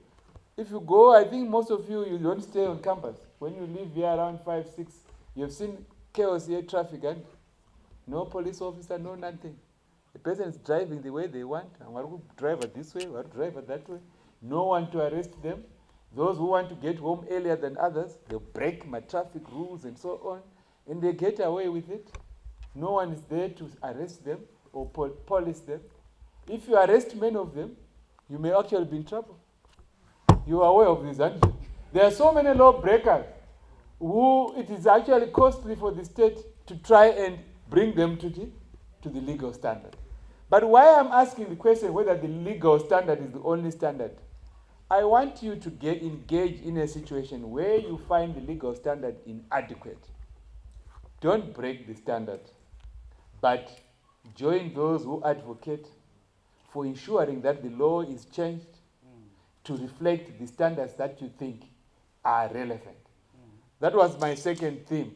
If you go, I think most of you don't stay on campus. When you live here around 5, 6, you've seen chaos here, traffic, and no police officer, no nothing. The person is driving the way they want. And one will drive it this way, one will drive it that way. No one to arrest them. Those who want to get home earlier than others, they'll break my traffic rules and so on, and they get away with it. No one is there to arrest them or police them. If you arrest many of them, you may actually be in trouble. You are aware of this, aren't you? There are so many lawbreakers who it is actually costly for the state to try and bring them to to the legal standard. But why I'm asking the question whether the legal standard is the only standard, I want you to engage in a situation where you find the legal standard inadequate. Don't break the standard, but join those who advocate for ensuring that the law is changed to reflect the standards that you think are relevant. That was my second theme.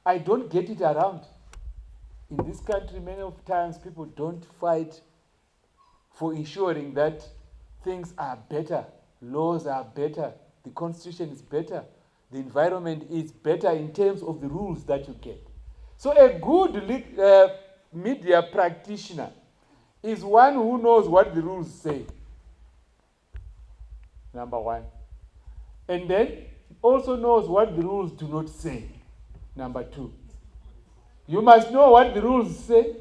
I don't get it around. In this country, many of times people don't fight for ensuring that things are better, laws are better, the constitution is better, the environment is better in terms of the rules that you get. So a good media practitioner is one who knows what the rules say, number one. And then also knows what the rules do not say, number two. You must know what the rules say,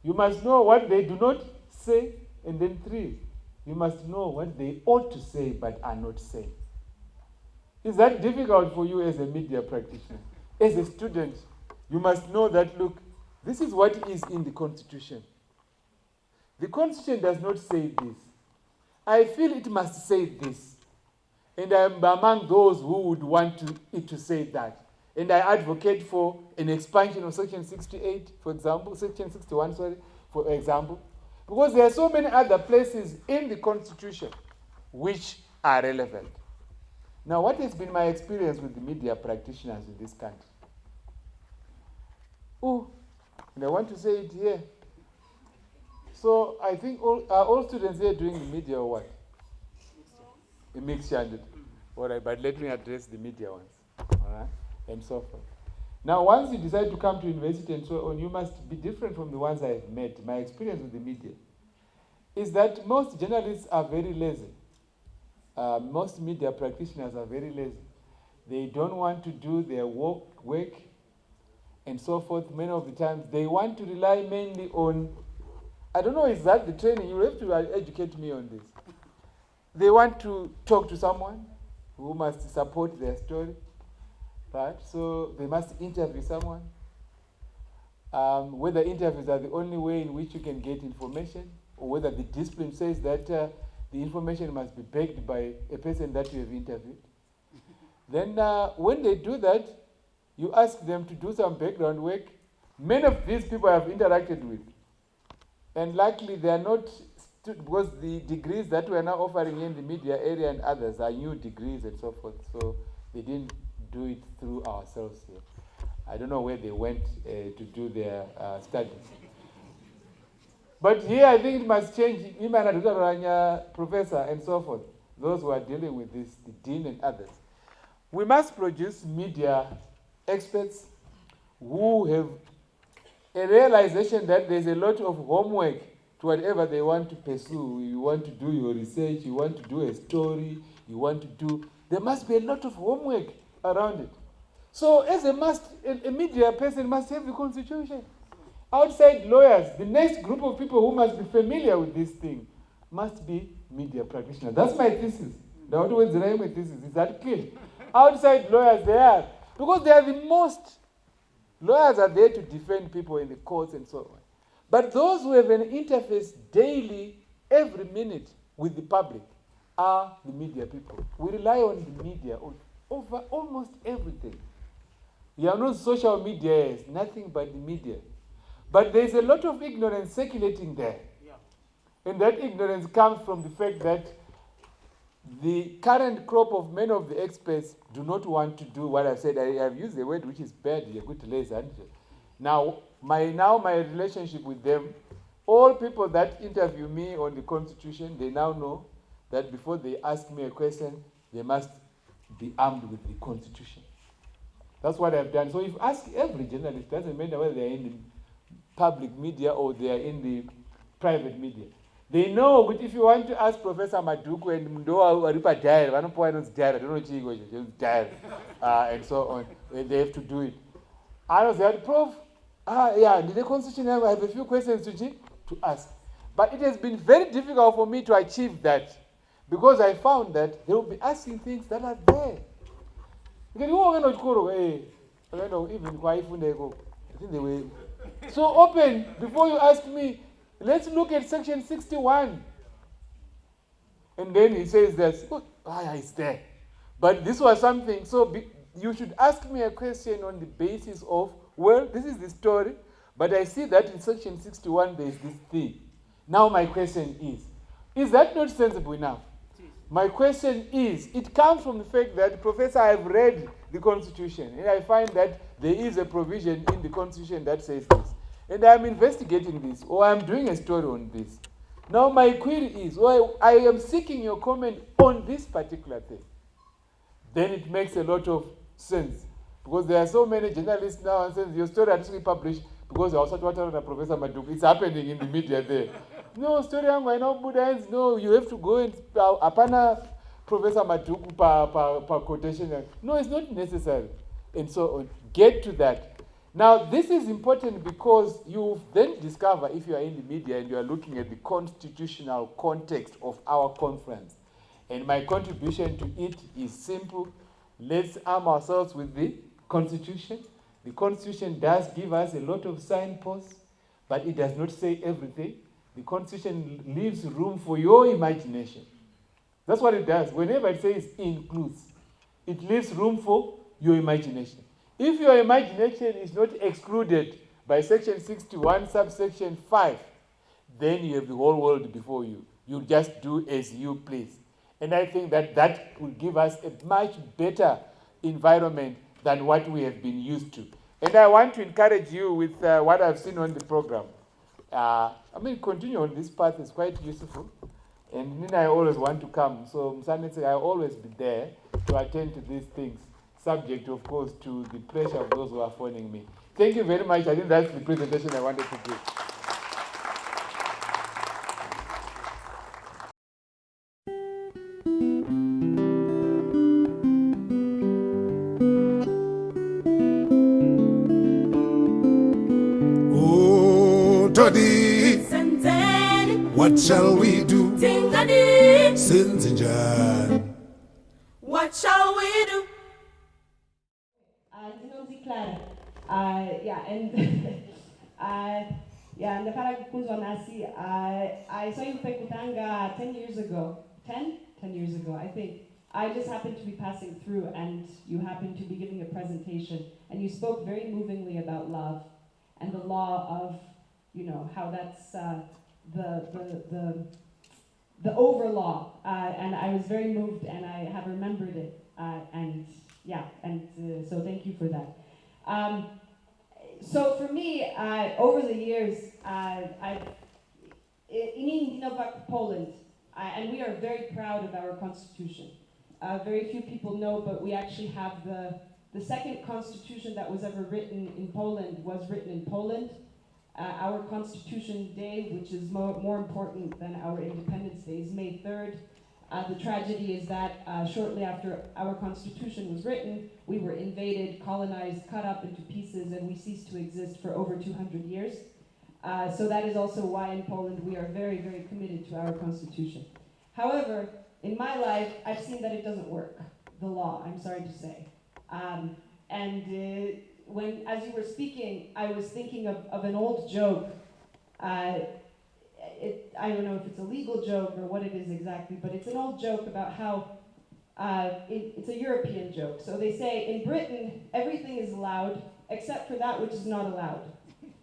you must know what they do not say, and then three, you must know what they ought to say but are not saying. Is that difficult for you as a media practitioner? As a student, you must know that, look, this is what is in the Constitution. The Constitution does not say this. I feel it must say this. And I am among those who would want it to say that. And I advocate for an expansion of Section 68, for example, Section 61, for example, because there are so many other places in the Constitution which are relevant. Now, what has been my experience with the media practitioners in this country? Oh, and I want to say it here. So I think all students here doing the media or what? A mixture. All right, but let me address the media ones. All right, and so forth. Now, once you decide to come to university and so on, you must be different from the ones I've met. My experience with the media is that most journalists are very lazy. Most media practitioners are very lazy. They don't want to do their work and so forth. Many of the times, they want to rely mainly on, I don't know, is that the training? You have to educate me on this. They want to talk to someone who must support their story, right? So they must interview someone. Whether interviews are the only way in which you can get information, or whether the discipline says that the information must be backed by a person that you have interviewed. Then when they do that, you ask them to do some background work. Many of these people I have interacted with. And likely they are not, because the degrees that we are now offering in the media area and others are new degrees and so forth. So they didn't do it through ourselves here. I don't know where they went to do their studies. But here I think it must change. Professor and so forth, those who are dealing with this, the dean and others. We must produce media experts who have a realization that there's a lot of homework to whatever they want to pursue. You want to do your research, you want to do a story, there must be a lot of homework around it. So as a media person must have the Constitution. Outside lawyers, the next group of people who must be familiar with this thing must be media practitioners. That's my thesis. Is that clear? Outside lawyers, they are. Because they are the most. Lawyers are there to defend people in the courts and so on. But those who have an interface daily, every minute with the public are the media people. We rely on the media over almost everything. We are not social media, nothing but the media. But there's a lot of ignorance circulating there. Yeah. And that ignorance comes from the fact that the current crop of many of the experts do not want to do what I've said. I have used the word which is bad. Now my relationship with them, all people that interview me on the Constitution, they now know that before they ask me a question, they must be armed with the Constitution. That's what I've done. So if you ask every journalist, doesn't matter whether they're in the public media or they are in the private media. They know that if you want to ask Professor Madhuku and Mdoa Aripa diary, I don't know diary, and so on, they have to do it. I was like, Prof, the Constitution, I have a few questions to ask. But it has been very difficult for me to achieve that because I found that they will be asking things that are there. Even I think they were So open, before you ask me, let's look at section 61. And then he says that, it's there. But this was something, you should ask me a question on the basis of, well, this is the story, but I see that in section 61 there is this thing. Now my question is that not sensible enough? My question is, it comes from the fact that, Professor, I've read the Constitution, and I find that there is a provision in the Constitution that says this. And I'm investigating this, or I'm doing a story on this. Now my query is, I am seeking your comment on this particular thing. Then it makes a lot of sense. Because there are so many journalists now and saying, your story has to be published because I was talking to Professor Madhuku. It's happening in the media there. No, story yangu haina Buddha. No, you have to go and apana Professor Madhuku pa quotation. No, it's not necessary. And so on. Get to that. Now, this is important because you then discover, if you are in the media and you are looking at the constitutional context of our conference, and my contribution to it is simple. Let's arm ourselves with the Constitution. The Constitution does give us a lot of signposts, but it does not say everything. The Constitution leaves room for your imagination. That's what it does. Whenever it says includes, it leaves room for your imagination. If your imagination is not excluded by section 61, subsection 5, then you have the whole world before you. You just do as you please. And I think that will give us a much better environment than what we have been used to. And I want to encourage you with what I've seen on the program. Continue on this path is quite useful. And Nina, I always want to come. So Msanetse, I'll always be there to attend to these things, subject, of course, to the pressure of those who are phoning me. Thank you very much. I think that's the presentation I wanted to give. What shall we do? What shall we do? I saw you Pekutanga 10 years ago. 10 years ago, I think. I just happened to be passing through and you happened to be giving a presentation and you spoke very movingly about love and the law of, how that's the overlaw, and I was very moved, and I have remembered it, so thank you for that. So for me, over the years, in Poland, and we are very proud of our constitution. Very few people know, but we actually have the second constitution that was ever written in Poland was written in Poland. Our Constitution Day, which is more important than our Independence Day, is May 3rd. The tragedy is that shortly after our Constitution was written, we were invaded, colonized, cut up into pieces, and we ceased to exist for over 200 years. So that is also why in Poland we are very, very committed to our Constitution. However, in my life, I've seen that it doesn't work, the law, I'm sorry to say. When, as you were speaking, I was thinking of an old joke. I don't know if it's a legal joke or what it is exactly, but it's an old joke about how it's a European joke. So they say, in Britain, everything is allowed except for that which is not allowed.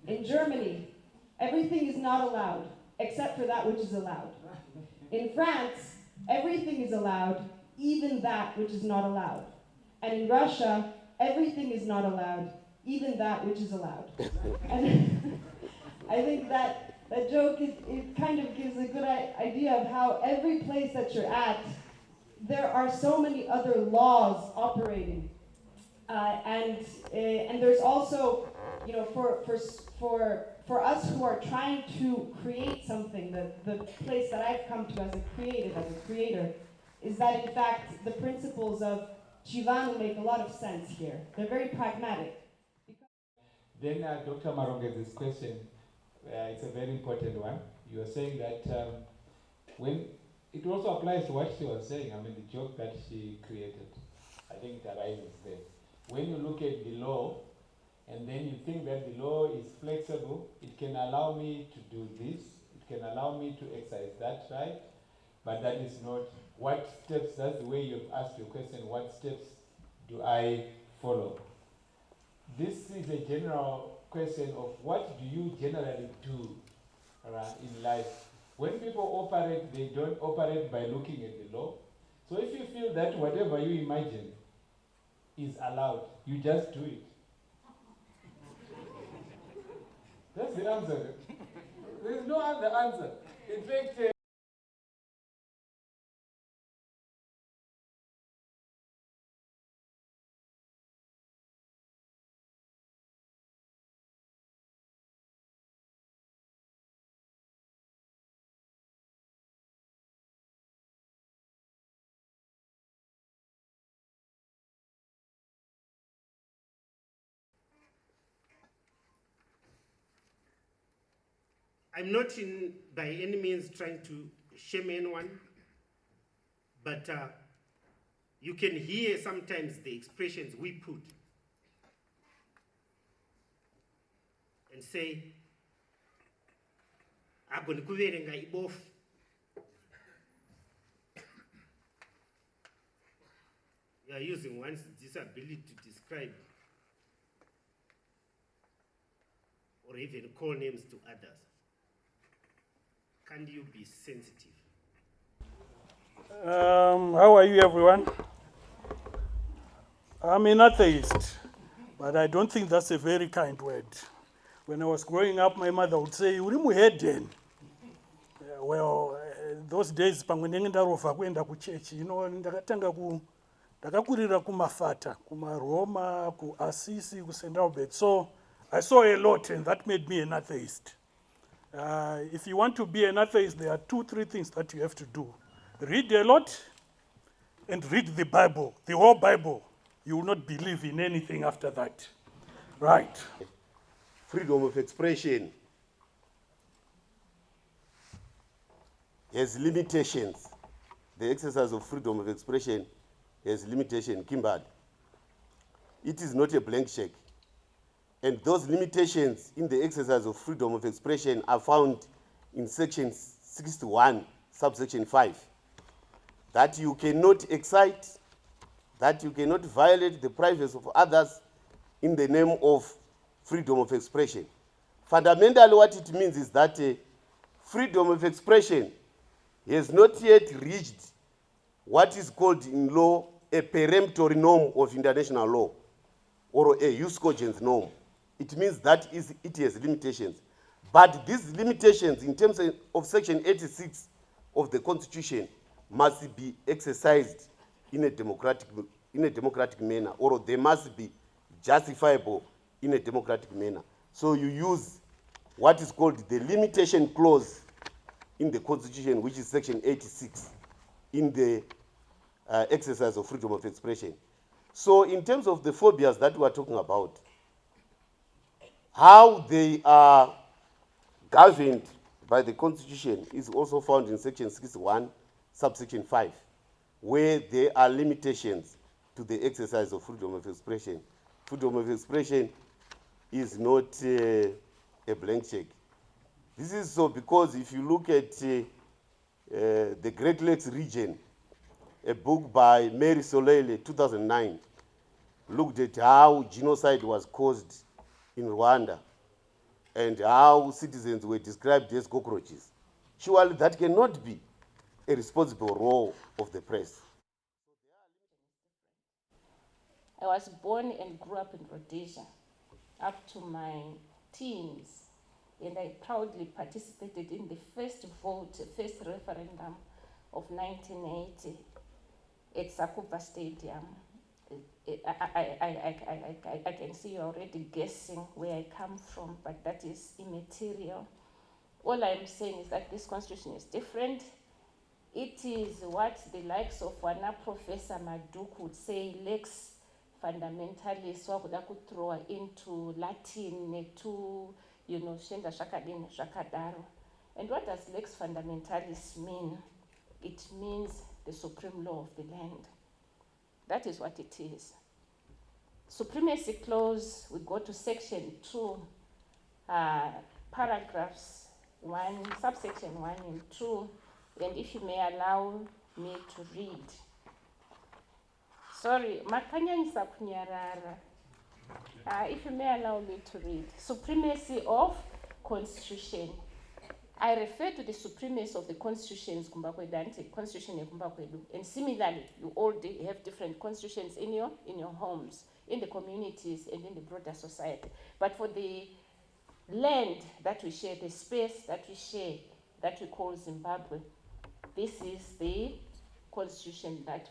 In Germany, everything is not allowed except for that which is allowed. In France, everything is allowed, even that which is not allowed. And in Russia, everything is not allowed, even that which is allowed. And I think that joke, it kind of gives a good idea of how every place that you're at, there are so many other laws operating. And there's also, for us who are trying to create something, the place that I've come to as a creator, is that in fact the principles of Chivano make a lot of sense here. They're very pragmatic. Then Dr. Maronge's question, it's a very important one. You are saying that when it also applies to what she was saying, the joke that she created, I think it arises there. When you look at the law and then you think that the law is flexible, it can allow me to do this, it can allow me to exercise that right, but that is not what steps, that's the way you've asked your question, what steps do I follow? This is a general question of what do you generally do in life. When people operate, they don't operate by looking at the law. So if you feel that whatever you imagine is allowed, you just do it. That's the answer. There's no other answer. In fact, I'm not by any means trying to shame anyone, but you can hear sometimes the expressions we put and say, agoni kuverenga ibofu. You are using one's disability to describe or even call names to others. Can you be sensitive? How are you, everyone? I'm an atheist, but I don't think that's a very kind word. When I was growing up, my mother would say, "Urimu heden." Those days, pamwe ndenge ndarova kuenda kuchechi, ndakakurira kumafata, kumaroma, kuasisi, kuSt. Albert. So I saw a lot, and that made me an atheist. If you want to be an atheist, there are 2-3 things that you have to do. Read a lot and read the Bible, the whole Bible. You will not believe in anything after that. Right. Freedom of expression has limitations. The exercise of freedom of expression has limitation, Kimbad. It is not a blank check. And those limitations in the exercise of freedom of expression are found in section 61, subsection 5. That you cannot excite, that you cannot violate the privacy of others in the name of freedom of expression. Fundamentally, what it means is that freedom of expression has not yet reached what is called in law a peremptory norm of international law, or a jus cogens norm. It means that it has limitations. But these limitations, in terms of section 86 of the Constitution, must be exercised in a democratic manner, or they must be justifiable in a democratic manner. So you use what is called the limitation clause in the Constitution, which is section 86, in the exercise of freedom of expression. So in terms of the phobias that we are talking about, how they are governed by the Constitution is also found in section 61, subsection 5, where there are limitations to the exercise of freedom of expression. Freedom of expression is not a blank check. This is so because if you look at the Great Lakes region, a book by Mary Solele, 2009, looked at how genocide was caused in Rwanda and how citizens were described as cockroaches. Surely that cannot be a responsible role of the press. I was born and grew up in Rhodesia up to my teens, and I proudly participated in the first referendum of 1980 at Sakuba Stadium. I can see you're already guessing where I come from, but that is immaterial. All I'm saying is that this constitution is different. It is what the likes of one Professor Madhuku would say, lex fundamentalis, wakuda kuthrowa into Latin, to, shenda shakadini shakadaro. And what does lex fundamentalis mean? It means the supreme law of the land. That is what it is. Supremacy clause, we go to section 2, paragraphs 1, subsection 1 and 2, and if you may allow me to read. Sorry, makanyanyisa kunyarara. If you may allow me to read. Supremacy of Constitution. I refer to the supremacy of the constitutions, Constitution and similarly, you all have different constitutions in your homes, in the communities, and in the broader society. But for the land that we share, the space that we share, that we call Zimbabwe, this is the constitution that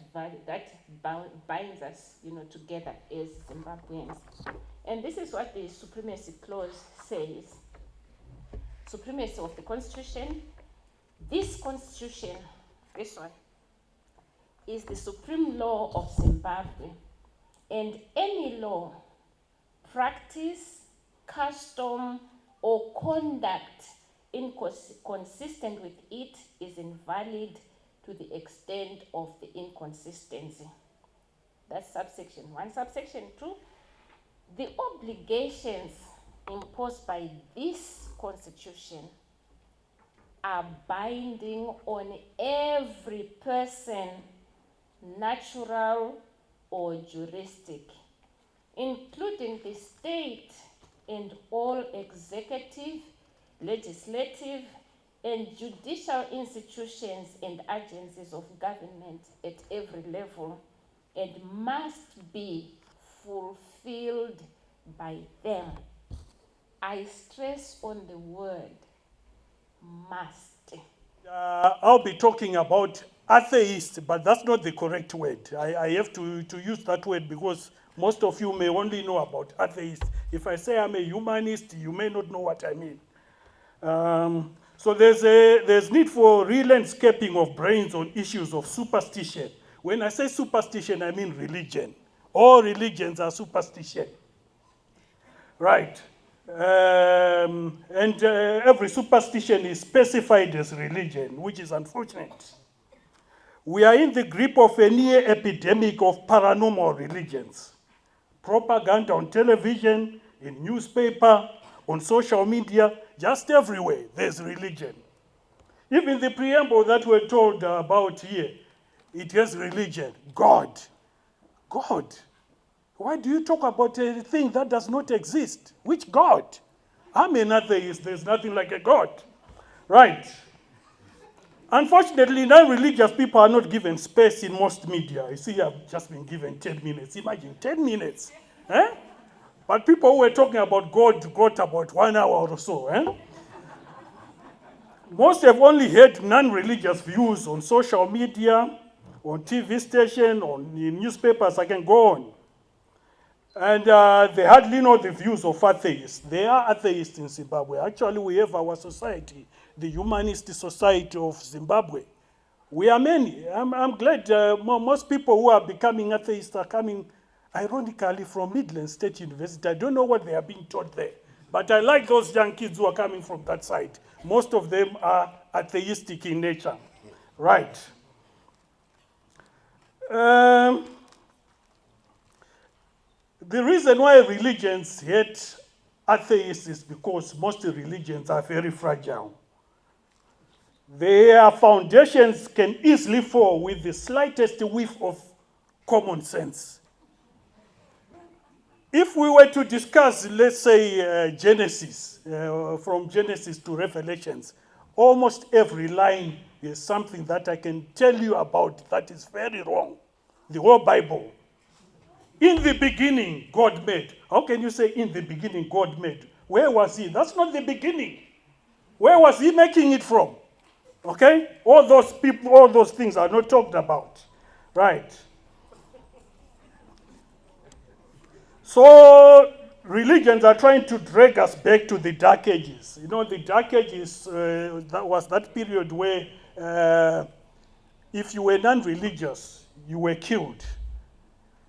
binds us, together as Zimbabweans. And this is what the Supremacy Clause says. Supremacy of the Constitution. This Constitution, this one, is the supreme law of Zimbabwe, and any law, practice, custom, or conduct inconsistent with it is invalid to the extent of the inconsistency. That's subsection 1. Subsection 2, the obligations imposed by this Constitution are binding on every person, natural or juristic, including the state and all executive, legislative, and judicial institutions and agencies of government at every level, and must be fulfilled by them. I stress on the word must. I'll be talking about atheist, but that's not the correct word. I have to use that word because most of you may only know about atheist. If I say I'm a humanist, you may not know what I mean. So there's need for re-landscaping of brains on issues of superstition. When I say superstition, I mean religion. All religions are superstition. Right. And every superstition is specified as religion, which is unfortunate. We are in the grip of a near epidemic of paranormal religions. Propaganda on television, in newspaper, on social media, just everywhere, there's religion. Even the preamble that we're told about here, it has religion. God. God. Why do you talk about a thing that does not exist? Which God? I'm an atheist. There's nothing like a God. Right. Unfortunately, non-religious people are not given space in most media. You see, I've just been given 10 minutes. Imagine, 10 minutes. Eh? But people who were talking about God got about 1 hour or so. Eh? Most have only heard non-religious views on social media, on TV station, in newspapers. I can go on. And they hardly know the views of atheists. There are atheists in Zimbabwe. Actually, we have our society, the Humanist Society of Zimbabwe. We are many. I'm glad most people who are becoming atheists are coming, ironically, from Midland State University. I don't know what they are being taught there. But I like those young kids who are coming from that side. Most of them are atheistic in nature. Right. The reason why religions hate atheists is because most religions are very fragile. Their foundations can easily fall with the slightest whiff of common sense. If we were to discuss, let's say, Genesis, from Genesis to Revelations, almost every line is something that I can tell you about that is very wrong. The whole Bible. In the beginning, God made. How can you say in the beginning, God made? Where was he? That's not the beginning. Where was he making it from? Okay? All those people, all those things are not talked about. Right. So, religions are trying to drag us back to the Dark Ages. You know, the Dark Ages, that was that period where if you were non-religious, you were killed.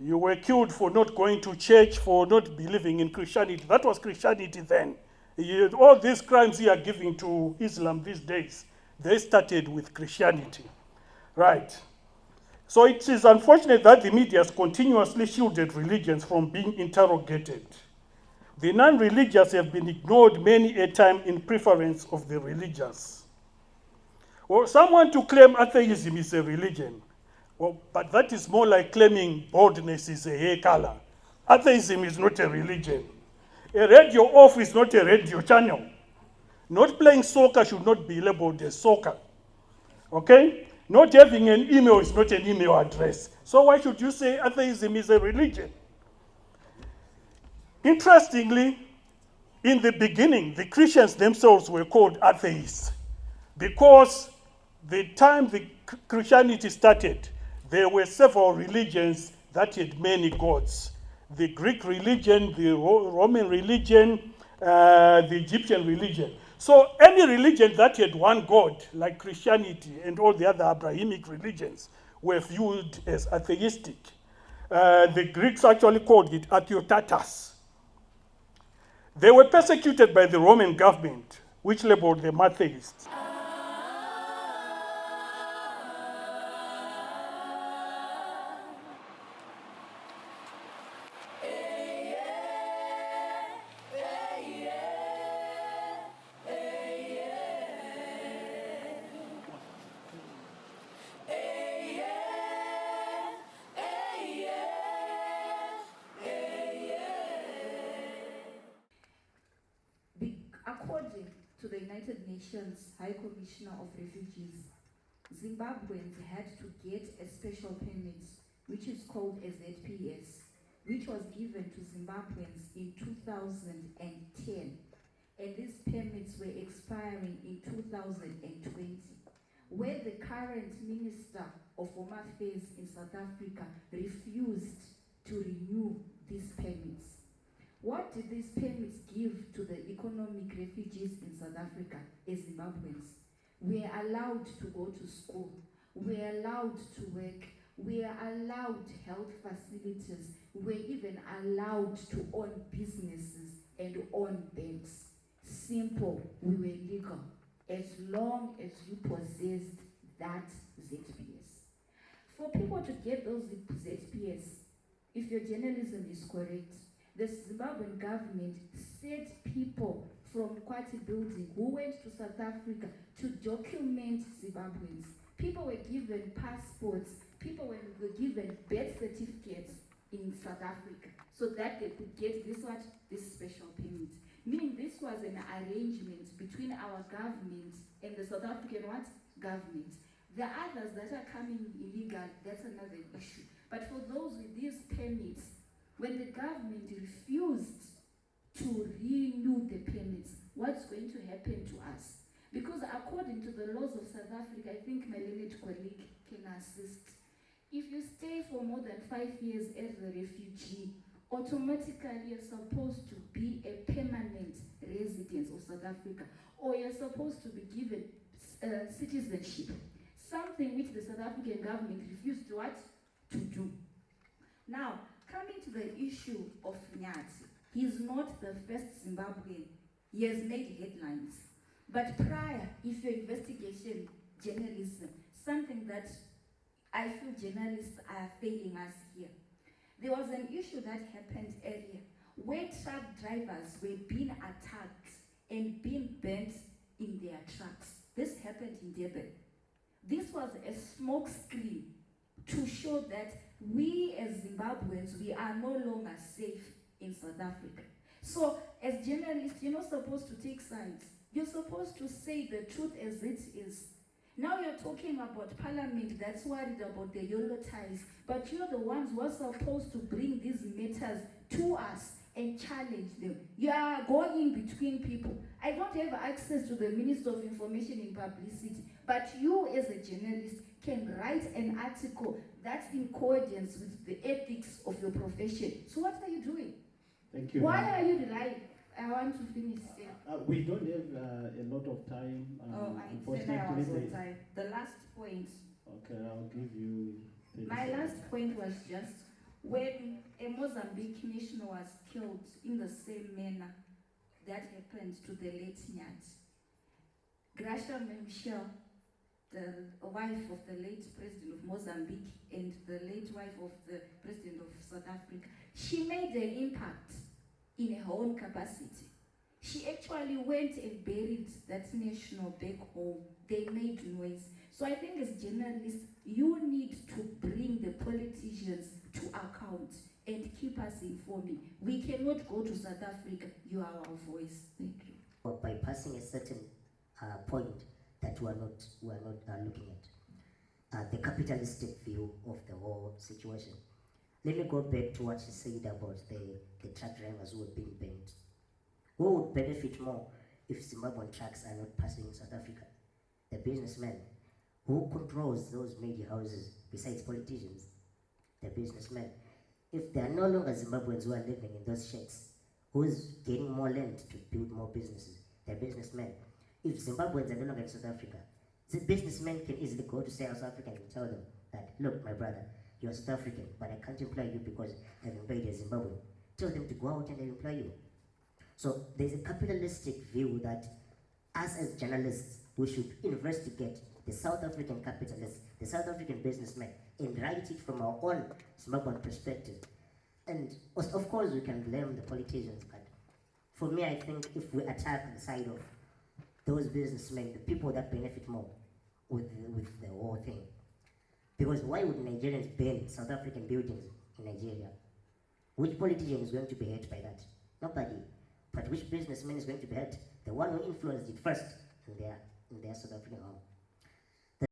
You were killed for not going to church, for not believing in Christianity. That was Christianity then. All these crimes you are giving to Islam these days, they started with Christianity. Right. So it is unfortunate that the media has continuously shielded religions from being interrogated. The non-religious have been ignored many a time in preference of the religious. Well, someone to claim atheism is a religion, well, but that is more like claiming baldness is a hair color. Atheism is not a religion. A radio off is not a radio channel. Not playing soccer should not be labeled as soccer. Okay? Not having an email is not an email address. So why should you say atheism is a religion? Interestingly, in the beginning, the Christians themselves were called atheists because the time the Christianity started, there were several religions that had many gods. The Greek religion, the Roman religion, the Egyptian religion. So any religion that had one god, like Christianity and all the other Abrahamic religions, were viewed as atheistic. The Greeks actually called it atheotatas. They were persecuted by the Roman government, which labeled them atheists. According to the United Nations High Commissioner of Refugees, Zimbabweans had to get a special permit, which is called a ZPS, which was given to Zimbabweans in 2010, and these permits were expiring in 2020, where the current Minister of Home Affairs in South Africa refused to renew these permits. What did these permits give to the economic refugees in South Africa as Zimbabweans? We are allowed to go to school. We are allowed to work. We are allowed health facilities. We are even allowed to own businesses and own banks. Simple, we were legal, as long as you possessed that ZPS. For people to get those ZPS, if your journalism is correct, the Zimbabwean government sent people from Kwati building who went to South Africa to document Zimbabweans. People were given passports, people were given birth certificates in South Africa so that they could get this special permit. Meaning this was an arrangement between our government and the South African government. The others that are coming illegal, that's another issue. But for those with these permits, when the government refused to renew the permits, what's going to happen to us? Because according to the laws of South Africa, I think my learned colleague can assist. If you stay for more than 5 years as a refugee, automatically you're supposed to be a permanent resident of South Africa, or you're supposed to be given citizenship, something which the South African government refused to do. Now, coming to the issue of Nyati, he's not the first Zimbabwean. He has made headlines. But prior, if your investigation journalism, something that I feel journalists are failing us here. There was an issue that happened earlier where truck drivers were being attacked and being burnt in their trucks. This happened in Durban. This was a smoke screen to show that we as Zimbabweans, we are no longer safe in South Africa. So as journalists, you're not supposed to take sides. You're supposed to say the truth as it is. Now you're talking about parliament that's worried about the YOLO ties, but you're the ones who are supposed to bring these matters to us and challenge them. You are going between people. I don't have access to the Minister of Information and Publicity, but you as a journalist can write an article that's in accordance with the ethics of your profession. So what are you doing? Thank you. Why are you lying? I want to finish. We don't have a lot of time. I said I was on time. The last point. Okay, I'll give you. My last point was just when a Mozambique national was killed in the same manner that happened to the late Nyati. Gracia Michel, the wife of the late president of Mozambique, Mozambique and the late wife of the President of South Africa, she made an impact in her own capacity. She actually went and buried that national back home. They made noise. So I think as journalists, you need to bring the politicians to account and keep us informed. We cannot go to South Africa. You are our voice. Thank you. Or bypassing a certain point that we are not looking at. The capitalistic view of the whole situation. Let me go back to what she said about the truck drivers who are being banned. Who would benefit more if Zimbabwean trucks are not passing in South Africa? The businessmen. Who controls those media houses besides politicians? The businessmen. If there are no longer Zimbabweans who are living in those shacks, who's getting more land to build more businesses? The businessmen. If Zimbabweans are no longer in South Africa, the businessmen can easily go to South Africa and tell them that, look, my brother, you're South African, but I can't employ you because I've employed a Zimbabwean. Tell them to go out and they employ you. So there's a capitalistic view that us as journalists, we should investigate the South African capitalists, the South African businessmen, and write it from our own Zimbabwean perspective. And of course we can blame the politicians, but for me I think if we attack the side of those businessmen, the people that benefit more with the whole thing. Because why would Nigerians ban South African buildings in Nigeria? Which politician is going to be hurt by that? Nobody. But which businessman is going to be hurt? The one who influenced it first in their South African home.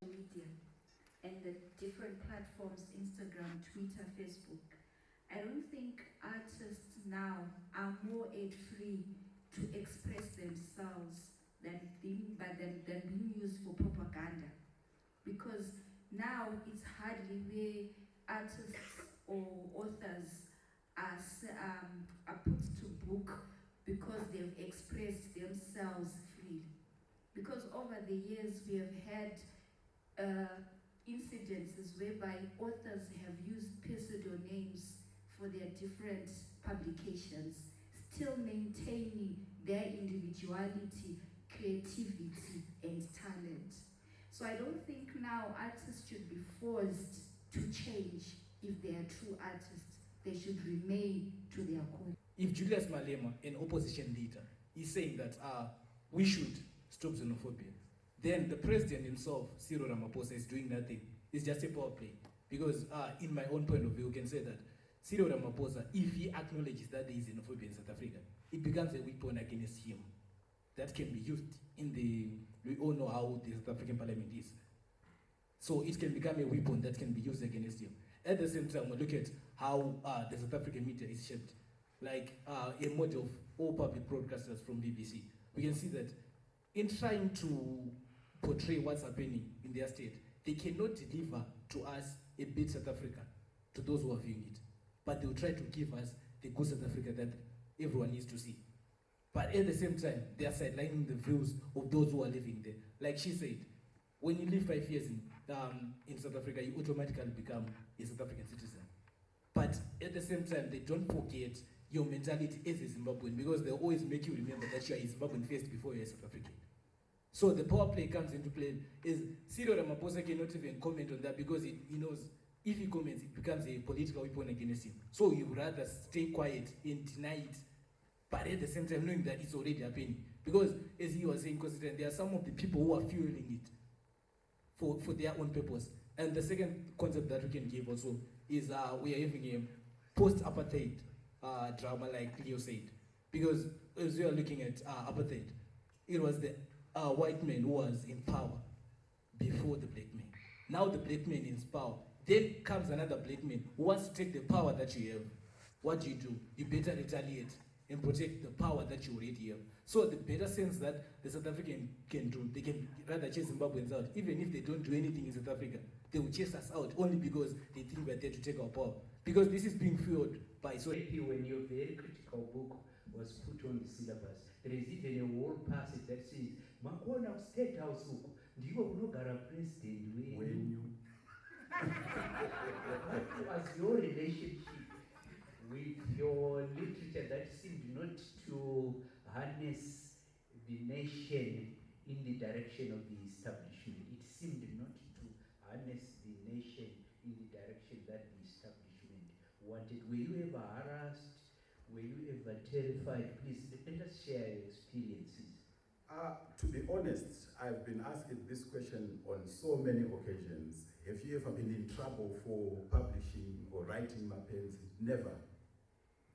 Media and the different platforms, Instagram, Twitter, Facebook. I don't think artists now are more free to express themselves than being used for propaganda. Because now it's hardly where artists or authors are put to book because they've expressed themselves freely. Because over the years we have had incidences whereby authors have used pseudonyms for their different publications, still maintaining their individuality, creativity, and talent. So I don't think now artists should be forced to change if they are true artists. They should remain to their core. If Julius Malema, an opposition leader, is saying that we should stop xenophobia, then the president himself, Cyril Ramaphosa, is doing nothing. It's just a power play. Because in my own point of view, we can say that Cyril Ramaphosa, if he acknowledges that there is xenophobia in South Africa, it becomes a weapon against him that can be used in we all know how the South African parliament is. So it can become a weapon that can be used against him. At the same time, we look at how the South African media is shaped. Like a model of all public broadcasters from BBC. We can see that in trying to portray what's happening in their state, they cannot deliver to us a bad South Africa, to those who are viewing it. But they'll try to give us the good South Africa that everyone needs to see. But at the same time, they are sidelining the views of those who are living there. Like she said, when you live 5 years in South Africa, you automatically become a South African citizen. But at the same time, they don't forget your mentality as a Zimbabwean, because they always make you remember that you are a Zimbabwean first before you are a South African. So the power play comes into play. Is Cyril Ramaphosa cannot even comment on that because he knows if he comments, it becomes a political weapon against him. So he would rather stay quiet and deny it, but at the same time knowing that it's already happening. Because as he was saying, there are some of the people who are fueling it for their own purpose. And the second concept that we can give also is we are having a post-apartheid drama, like Leo said. Because as we are looking at apartheid, it was the white man who was in power before the black man. Now the black man is in power. Then comes another black man who wants to take the power that you have. What do? You better retaliate and protect the power that you already have. So the better sense that the South African can do, they can rather chase Zimbabweans out. Even if they don't do anything in South Africa, they will chase us out only because they think we're there to take our power. Because this is being fueled by... So when your very critical book was put on the syllabus, there is even a whole passage that says, Makona State House, do you know president when you... What was your relationship with your literature that seemed not to harness the nation in the direction of the establishment? It seemed not to harness the nation in the direction that the establishment wanted. Were you ever harassed? Were you ever terrified? Please let us share your experiences. To be honest, I've been asked this question on so many occasions. Have you ever been in trouble for publishing or writing Mapfumo? Never.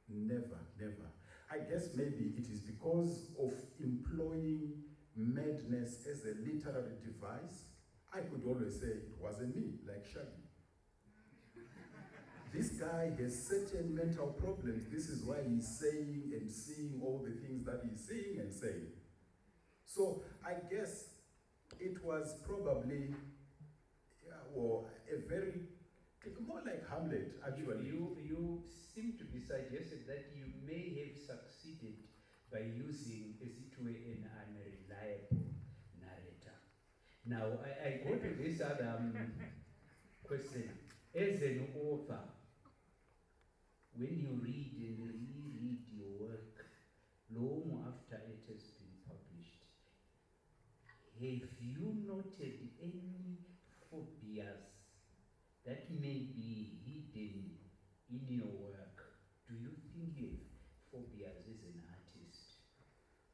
Never, never. I guess maybe it is because of employing madness as a literary device. I could always say it wasn't me, like Shaggy. This guy has certain mental problems. This is why he's saying and seeing all the things that he's seeing and saying. So I guess it was probably, a very, more like Hamlet, actually. You seem to be suggesting that you may have succeeded by using, as it were, an unreliable narrator. Now, I go to this other question. As an author, when you read and reread your work, long after it has been published, have you noted any phobias that may be hidden in your work? Do you think you have phobias as an artist?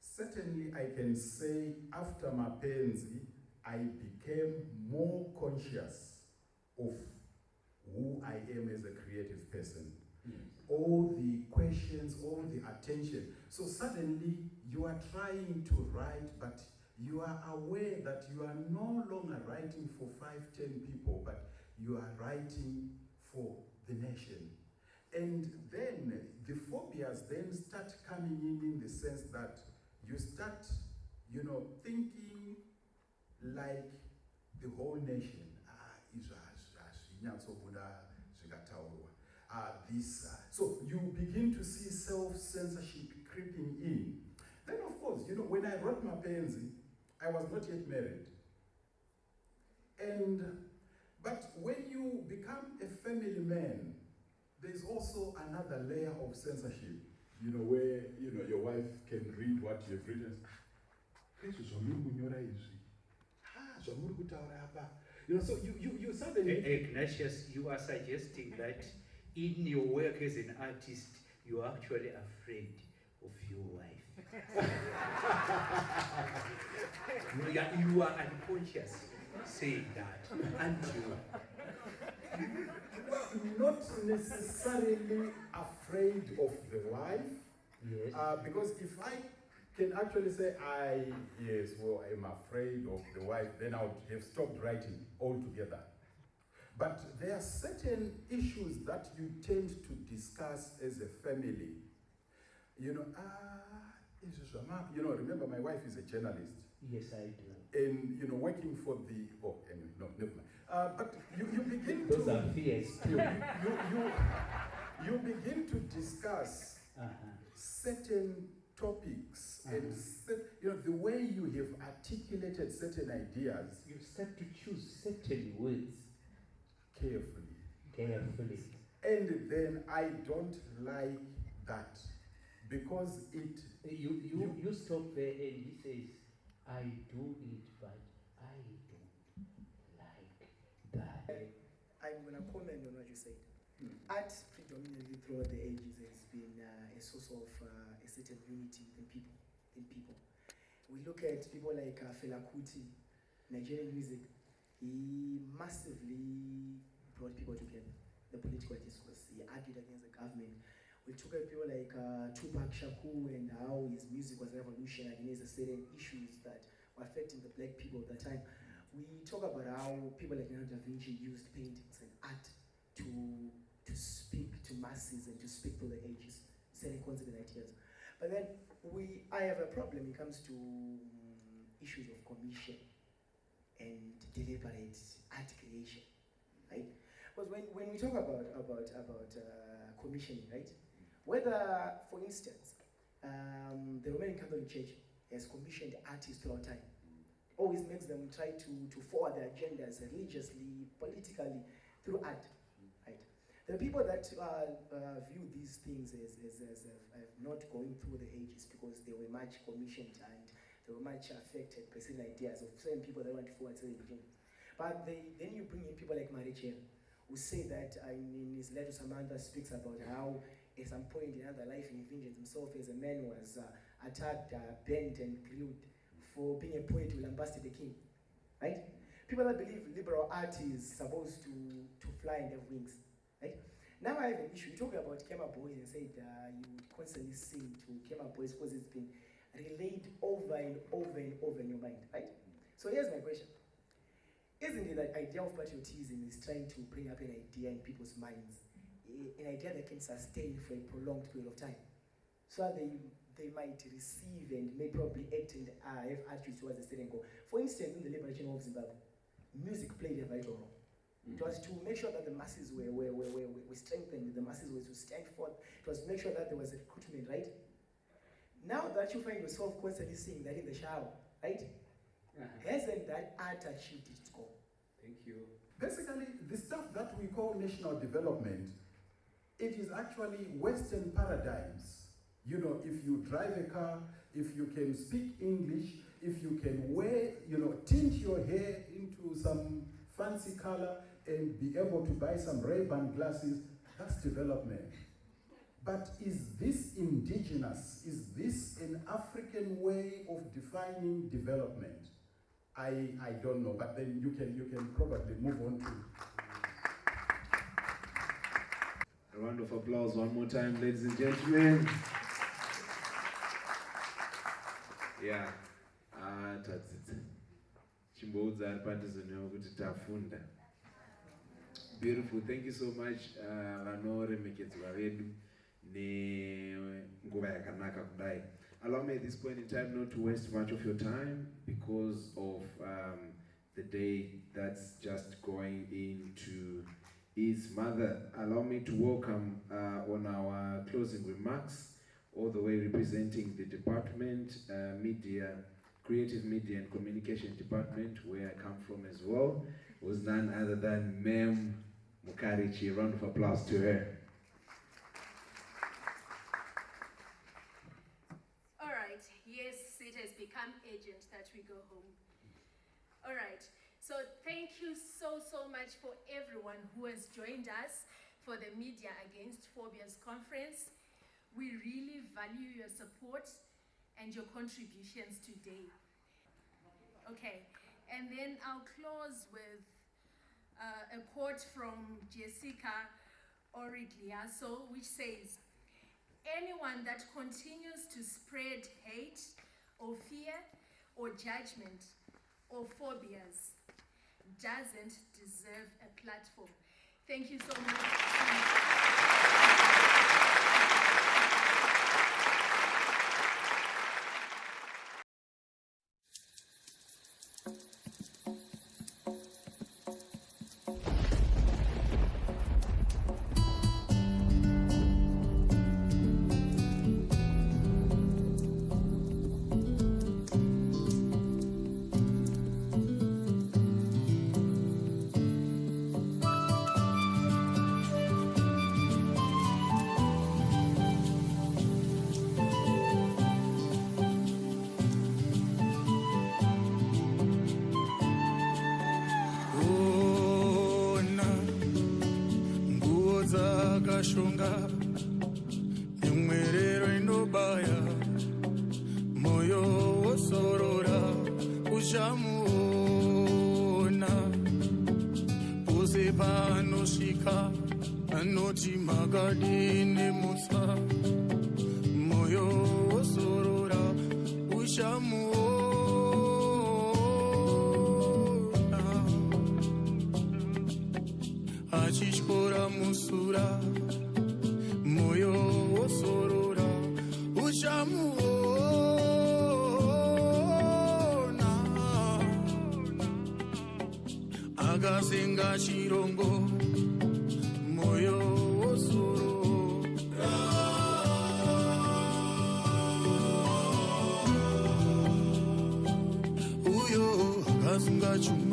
Certainly, I can say after Mapfumo, I became more conscious of who I am as a creative person. Yes. All the questions, all the attention. So suddenly you are trying to write, but you are aware that you are no longer writing for 5, 10 people, but you are writing for the nation. And then the phobias then start coming in the sense that you start, thinking like the whole nation. So you begin to see self-censorship creeping in. Then of course, when I wrote Mapfumo, I was not yet married. But when you become a family man, there's also another layer of censorship, where, your wife can read what you've written. So you suddenly... Ignatius, you are suggesting that in your work as an artist, you are actually afraid of your wife. You are unconscious saying that, aren't you? Not necessarily afraid of the wife. Yes. Because if I can actually say I'm afraid of the wife, then I would have stopped writing altogether. But there are certain issues that you tend to discuss as a family. Remember my wife is a journalist. Yes, I do. And, working for the, anyway, no, never mind. But you begin Those are fears too. You begin to discuss certain topics and the way you have articulated certain ideas. You start to choose certain words carefully. And then I don't like that because it... You stop there and he says, I do it, but I don't like that. I'm going to comment on what you said. Art predominantly throughout the ages has been a source of a certain unity in people. We look at people like Fela Kuti, Nigerian music. He massively brought people together, the political discourse. He argued against the government. We took at people like Tupac Shakur and how his music was revolutionary against certain issues that were affecting the black people at the time. We talk about how people like Leonardo da Vinci used paintings and art to speak to masses and to speak to the ages, certain concepts and ideas. But then I have a problem when it comes to issues of commission and deliberate art creation, right? Because when we talk about commissioning, right? Whether, for instance, the Roman Catholic Church has commissioned artists throughout time, always makes them try to forward their agendas religiously, politically, through art, right? There are people that view these things as not going through the ages because they were much commissioned and they were much affected by certain ideas of certain people that want to forward certain agendas. But then you bring in people like Marichel, who say that in his letter, Samantha speaks about how at some point in another life he envisions himself as a man who was attacked, burned and grilled for being a poet who lambasted the king, right? People that believe liberal art is supposed to fly and have wings, right? Now I have an issue. You talk about Kema Boys and said you constantly sing to Kema Boys because it's been relayed over and over and over in your mind, right? So here's my question. Isn't it that idea of patriotism is trying to bring up an idea in people's minds, an idea that can sustain for a prolonged period of time, so that they might receive and may probably act and have attitudes towards a certain goal? For instance, in the liberation of Zimbabwe, music played a vital role. It was to make sure that the masses were strengthened, the masses were to stand forth. It was to make sure that there was a recruitment, right? Now that you find yourself constantly singing that in the shower, right? Hasn't that art achieved its goal? Thank you. Basically, the stuff that we call national development, it is actually Western paradigms. You know, if you drive a car, if you can speak English, if you can wear, tint your hair into some fancy color and be able to buy some Ray-Ban glasses, that's development. But is this indigenous? Is this an African way of defining development? I don't know, but then you can probably move on to. A round of applause one more time, ladies and gentlemen. Yeah, beautiful. Thank you so much, vanoremekedzwa vedu nenguva yakanaka kudai. Allow me at this point in time not to waste much of your time because of the day that's just going into its mother. Allow me to welcome on our closing remarks, all the way representing the department, Creative Media and Communication Department, where I come from as well, was none other than Mem Mukarichi. A round of applause to her. All right, yes, it has become urgent that we go home. All right, so thank you so much for everyone who has joined us for the Media Against Phobias conference. We really value your support and your contributions today. Okay, and then I'll close with a quote from Jessica Origliasso, which says, "Anyone that continues to spread hate or fear or judgment or phobias doesn't deserve a platform." Thank you so much. Shunga nyumwerero inobaya moyo wosorora uchamuona pose panosvika anoti makadini mutsa moyo wosorora uchamuona achityora musura moyo wosorora uchamuona akasenga chirongo moyo wosorora uyo akasunga chungu